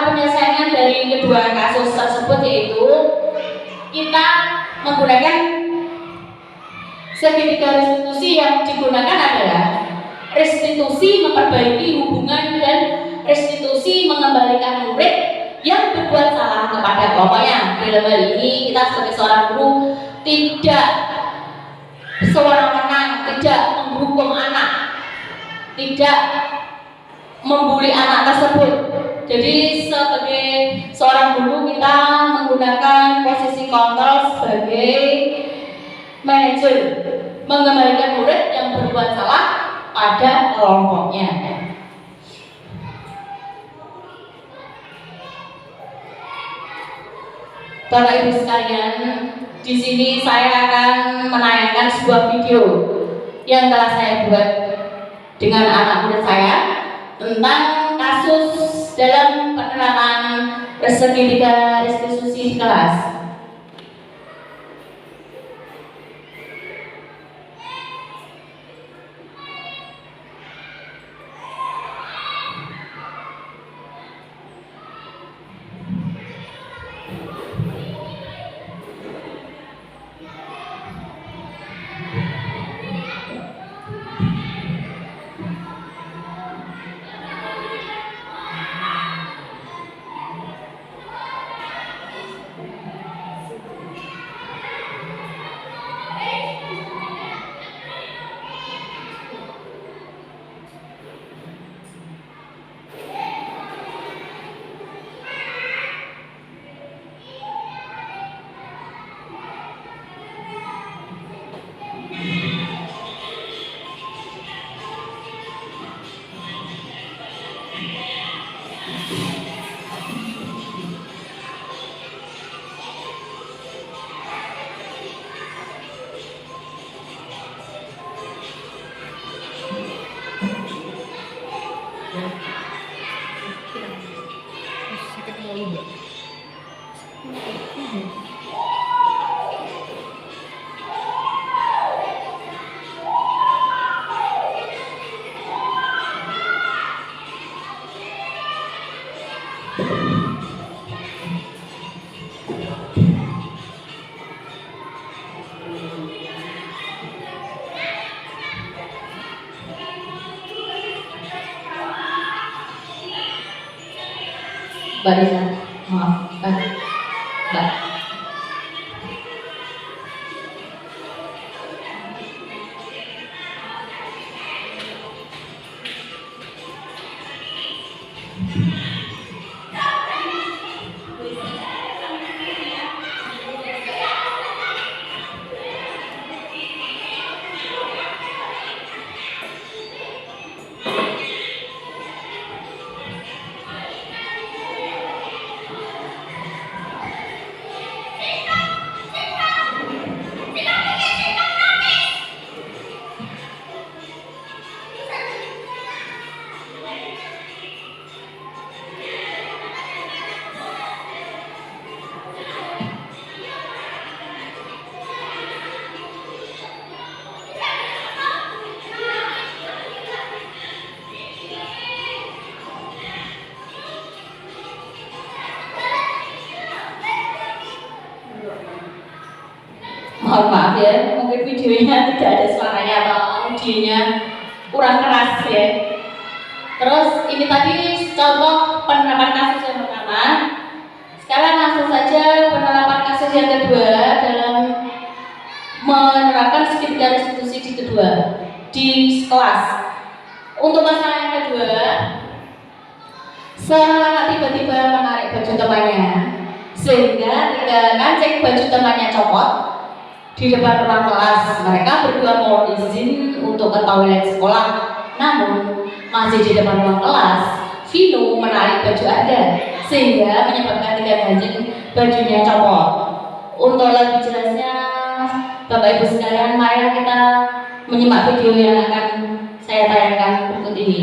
penyelesaiannya dari kedua kasus tersebut yaitu kita menggunakan segitiga restitusi. Yang digunakan adalah restitusi memperbaiki hubungan dan restitusi mengembalikan murid yang berbuat salah kepada kelompoknya. Dalam hal ini kita sebagai seorang guru tidak sewenang-wenang, tidak menghukum anak, tidak membuli anak tersebut. Jadi sebagai seorang guru kita menggunakan posisi kontrol sebagai manajer, mengembalikan murid yang berbuat salah pada kelompoknya. Bapak Ibu sekalian, di sini saya akan menayangkan sebuah video yang telah saya buat dengan anak murid saya tentang kasus dalam penerapan segitiga restitusi di kelas. Mbak Risa, maaf, Mbak. Mohon maaf ya, mungkin videonya tidak ada suaranya atau audionya kurang keras ya. Terus ini tadi contoh penerapan kasus yang pertama. Sekarang langsung saja penerapan kasus yang kedua dalam menerapkan segitiga restitusi di kedua di kelas. Untuk masalah yang kedua, seorang anak tiba-tiba menarik baju temannya sehingga ketika kancing baju temannya copot di depan ruang kelas. Mereka berdua mohon izin untuk ke toilet sekolah, namun masih di depan ruang kelas Vino menarik baju Anda sehingga menyebabkan tiga kancing bajunya copot. Untuk lebih jelasnya Bapak Ibu sekalian, mari kita menyimak video yang akan saya tayangkan berikut ini.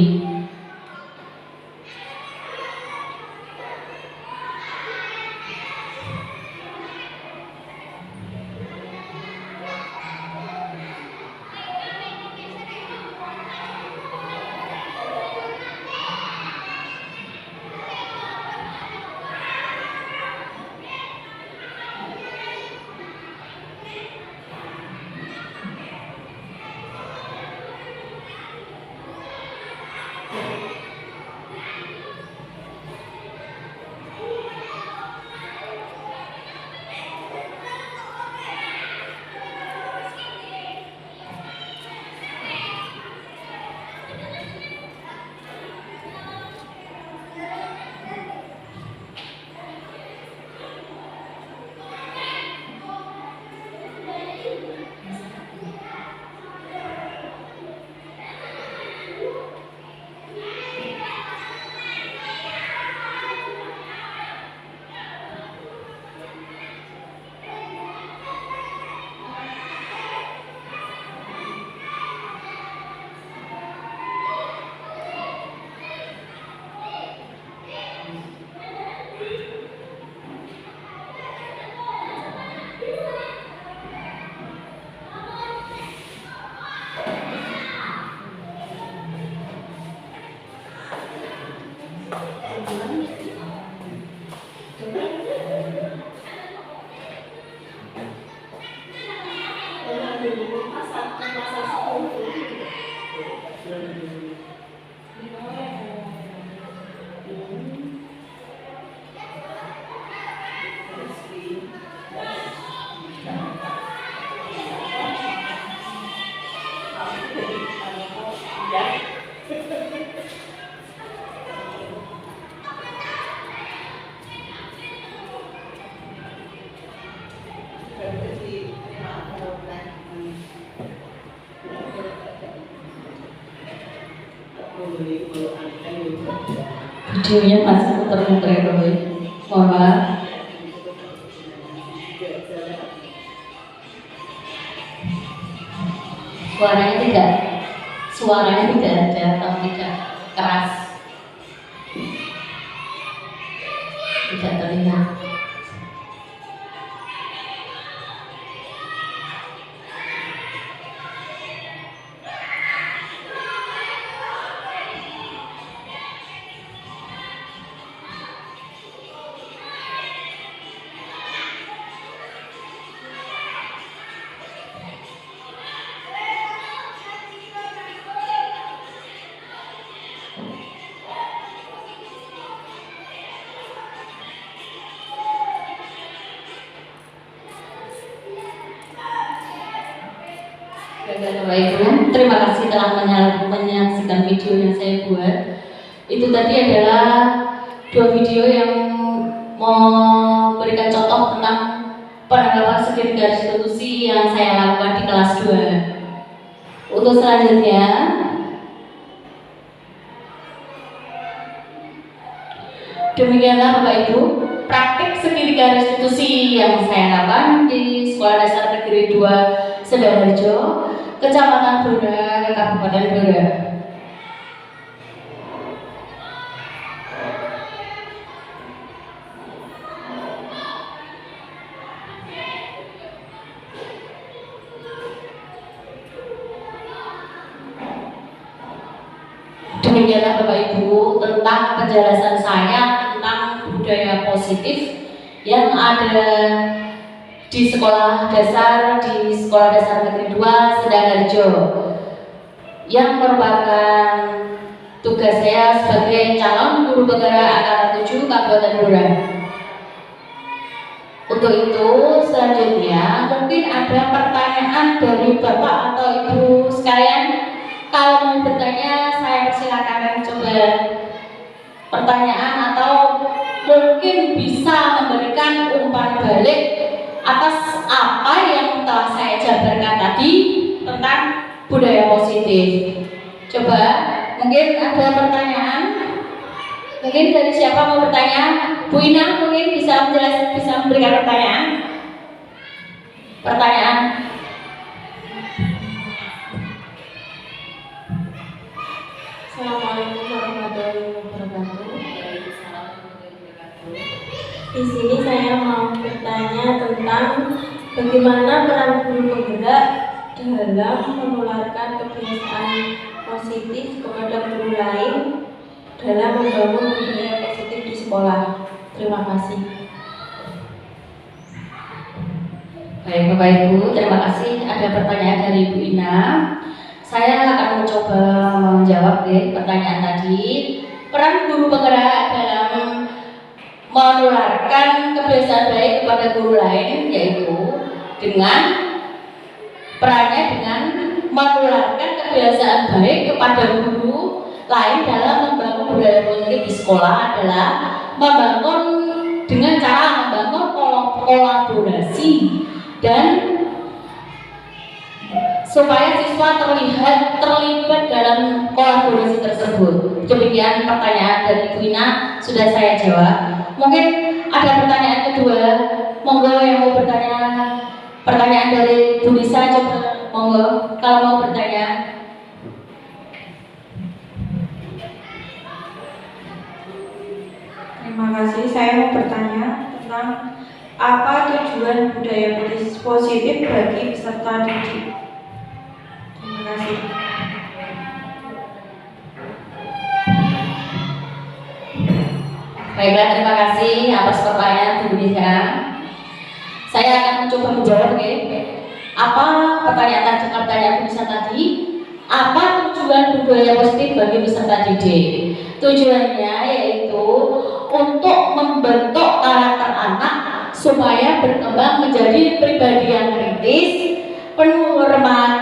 Videonya masih muter-muter ya Roy. Mohon maaf. Suaranya tidak ada atau tidak keras, tidak terlihat. Bapak Ibu, terima kasih telah menyaksikan video yang saya buat. Itu tadi adalah 2 video yang memberikan contoh tentang penanggapan segitiga restitusi yang saya lakukan di kelas 2. Untuk selanjutnya, demikianlah Bapak Ibu praktik segitiga restitusi yang saya lakukan di Sekolah Dasar Negeri 2 Sedaharjo, Kecamatan Blora, Kabupaten Blora. Demikianlah Bapak Ibu tentang penjelasan saya tentang budaya positif yang ada di Sekolah Dasar Negeri 2 Sedaharjo, yang merupakan tugas saya sebagai calon guru penggerak Angkatan 7 Kabupaten Blora. Untuk itu selanjutnya mungkin ada pertanyaan dari Bapak atau Ibu sekalian. Kalau mau bertanya, saya persilakan coba pertanyaan atau mungkin bisa memberikan umpan balik atas apa yang telah saya jabarkan tadi tentang budaya positif. Coba, mungkin ada pertanyaan. Mungkin dari siapa mau bertanya? Bu Ina mungkin bisa memberikan pertanyaan. Pertanyaan. Assalamualaikum warahmatullahi wabarakatuh. Di sini saya mau bertanya tentang bagaimana peran guru penggerak dalam menularkan kebiasaan positif kepada guru lain dalam membangun budaya positif di sekolah. Terima kasih. Baik Bapak Ibu, terima kasih. Ada pertanyaan dari Bu Ina. Saya akan mencoba menjawab pertanyaan tadi. Peran guru penggerak dalam menularkan kebiasaan baik kepada guru lain yaitu perannya dengan menularkan kebiasaan baik kepada guru lain dalam membangun budaya positif di sekolah adalah dengan cara membangun kolaborasi dan supaya siswa terlibat dalam kolaborasi tersebut. Demikian pertanyaan dari Bu Ina, sudah saya jawab. Mungkin ada pertanyaan kedua, monggo yang mau bertanya. Pertanyaan dari Bu Nisa, coba monggo kalau mau bertanya. Terima kasih. Saya mau bertanya tentang apa tujuan budaya positif bagi peserta didik. Terima kasih. Baiklah, terima kasih atas pertanyaan Bu Nisa. Saya akan mencoba menjawab. Apa pertanyaan Bu Nisa tadi? Apa tujuan budaya positif bagi peserta didik? Tujuannya yaitu untuk membentuk karakter anak supaya berkembang menjadi pribadi yang kritis, penuh hormat,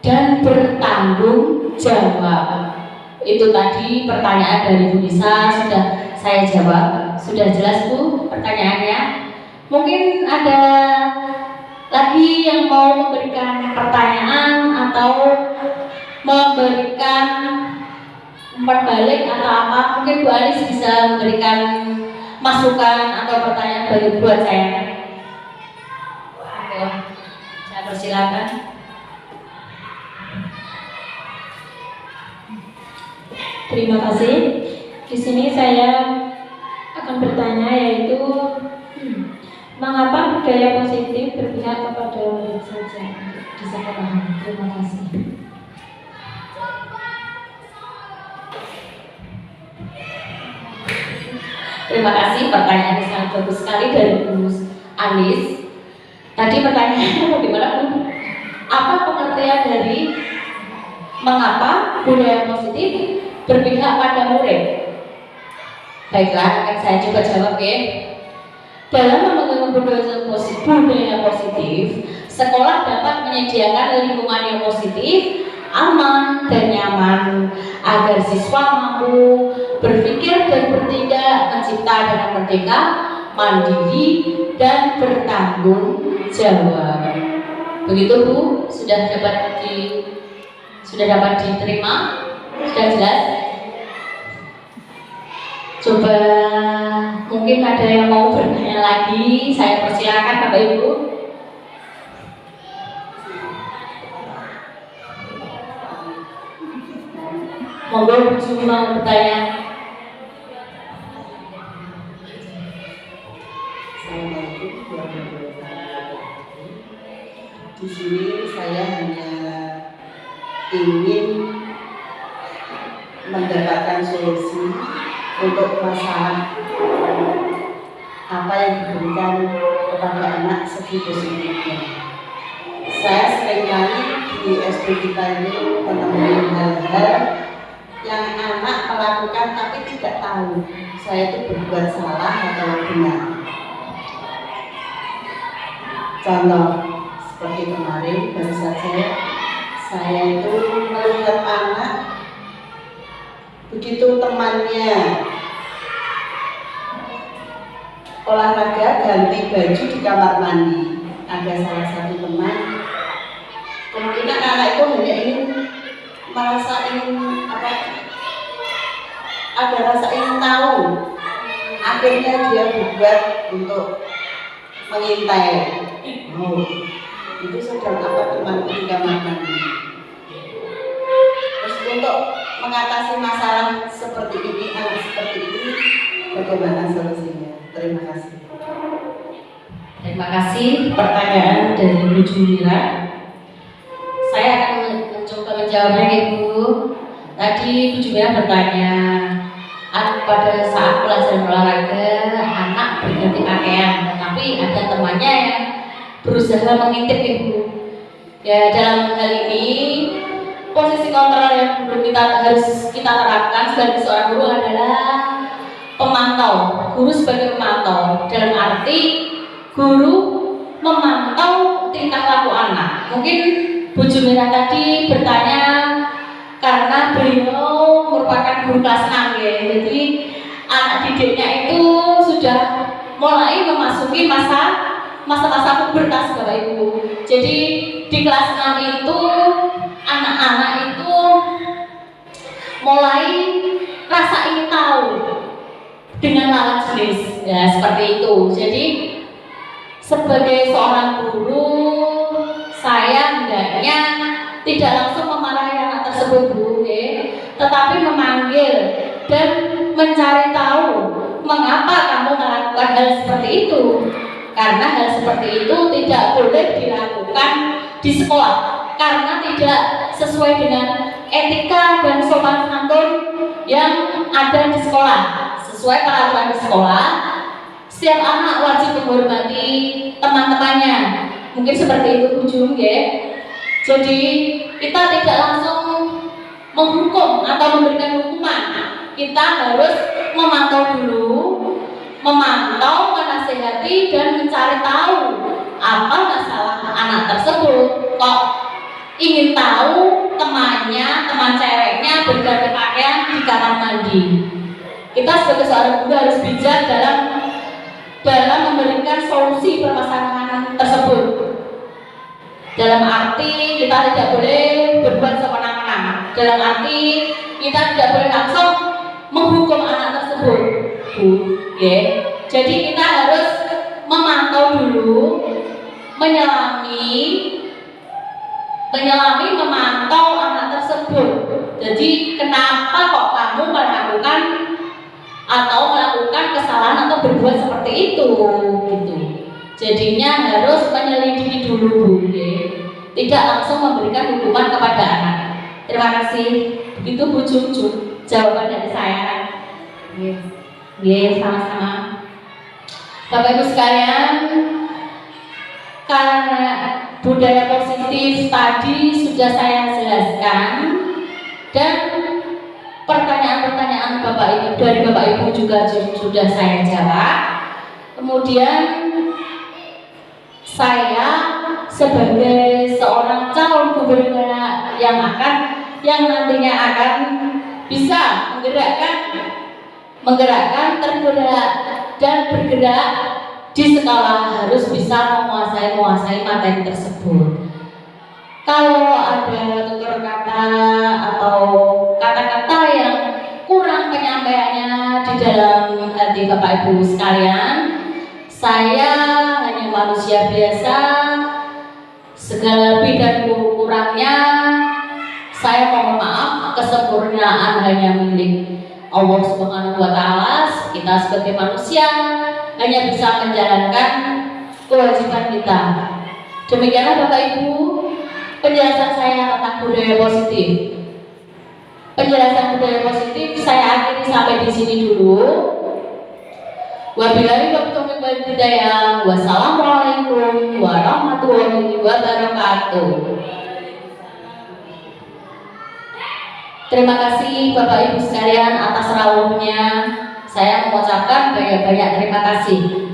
dan bertanggung jawab. Itu tadi pertanyaan dari Bu Nisa, sudah saya jawab. Sudah jelas Bu pertanyaannya? Mungkin ada lagi yang mau memberikan pertanyaan atau memberikan umpan balik atau apa, mungkin Bu Anis bisa memberikan masukan atau pertanyaan bagi buat saya. Oke, saya persilakan. Terima kasih. Di sini saya akan bertanya yaitu mengapa budaya positif berpihak kepada murid saja di sekolah? Terima kasih. Terima kasih, pertanyaan yang sangat bagus sekali dari Bu Anis. Tadi pertanyaannya bagaimana Bu? Apa pengertian dari mengapa budaya positif berpihak pada murid? Baiklah, akan saya coba jawab ya. Dalam membangun budaya positif, sekolah dapat menyediakan lingkungan yang positif, aman dan nyaman agar siswa mampu berpikir dan bertindak mencipta dengan merdeka, mandiri dan bertanggung jawab. Begitu Bu, sudah dapat diterima? Sudah jelas? Coba mungkin ada yang mau bertanya lagi, saya persilakan Bapak Ibu. Monggo Bu Jumi mau bertanya. Di sini saya hanya ingin mendapatkan solusi untuk masalah apa yang diberikan kepada anak segi positifnya. Saya seringkali di SD kita ini menemui hal-hal yang anak melakukan tapi tidak tahu saya itu berbuat salah atau benar. Contoh seperti kemarin baru saja saya itu melihat anak begitu temannya olahraga ganti baju di kamar mandi. Ada salah satu teman, kemungkinan anak itu hanya ingin merasa ingin ada rasa ingin tahu. Akhirnya dia berbuat untuk mengintai. Oh, itu sedang apa teman di kamar mandi. Terus untuk mengatasi masalah seperti ini, anak seperti ini, bagaimana solusinya? Terima kasih. Terima kasih pertanyaan dari Bu Jumira. Saya akan mencoba menjawabnya Ibu. Tadi Bu Jumira bertanya, pada saat pelajaran olahraga anak berganti pakaian, tetapi ada temannya yang berusaha mengintip Ibu. Ya, dalam hal ini posisi kontrol yang harus kita terapkan sebagai seorang guru adalah pemantau. Guru sebagai pemantau dalam arti guru memantau tingkah laku anak. Mungkin Bu Jumira tadi bertanya karena beliau merupakan guru kelas 6 ya. Jadi anak didiknya itu sudah mulai memasuki masa-masa pubertas Bapak Ibu. Jadi di kelas 6 itu anak-anak itu mulai rasa ingin tahu dengan lawan jenis, ya seperti itu. Jadi sebagai seorang guru, saya hendaknya tidak langsung memarahi anak tersebut Bu, tetapi memanggil dan mencari tahu mengapa kamu melakukan hal seperti itu. Karena hal seperti itu tidak boleh dilakukan di sekolah, karena tidak sesuai dengan etika dan sopan santun yang ada di sekolah. Sesuai peraturan di sekolah, setiap anak wajib menghormati teman-temannya. Mungkin seperti itu ujung ya. Jadi kita tidak langsung menghukum atau memberikan hukuman. Kita harus memantau dulu, memantau, menasihati dan mencari tahu apa masalah anak tersebut. Kok ingin tahu teman ceweknya berganti pakaian di kamar mandi. Kita sebagai seorang guru harus bijak dalam memberikan solusi permasalahan tersebut. Dalam arti kita tidak boleh berbuat semena-mena. Dalam arti kita tidak boleh langsung menghukum anak tersebut, Bu. Ya. Jadi kita harus memantau dulu, menyelami, memantau anak tersebut. Jadi kenapa kok kamu melakukan kesalahan atau berbuat seperti itu, gitu. Jadinya harus menyelidiki dulu, Bu. Ya. Tidak langsung memberikan hukuman kepada anak. Terima kasih. Begitu Bu Cucu jawaban dari saya. Yes, sama-sama. Bapak Ibu sekalian, karena budaya positif tadi sudah saya jelaskan dan pertanyaan-pertanyaan Bapak Ibu dari Bapak Ibu juga sudah saya jawab. Kemudian saya sebagai seorang calon gubernur yang nantinya akan bisa menggerakkan, tergerak dan bergerak di sekolah harus bisa menguasai materi tersebut. Kalau ada tutur kata atau kata-kata yang kurang penyampaiannya di dalam hati Bapak Ibu sekalian, saya hanya manusia biasa, segala lebih dan kurangnya saya mohon maaf, kesempurnaan hanya milik Allah Subhanahu wa Ta'ala. Kita sebagai manusia hanya bisa menjalankan kewajiban kita. Demikianlah Bapak Ibu penjelasan saya tentang budaya positif. Penjelasan budaya positif saya akhiri sampai di sini dulu. Wabillahi taufiq wal hidayah. Wassalamualaikum warahmatullahi wabarakatuh. Terima kasih Bapak Ibu sekalian atas rawuhnya. Saya mengucapkan banyak-banyak terima kasih.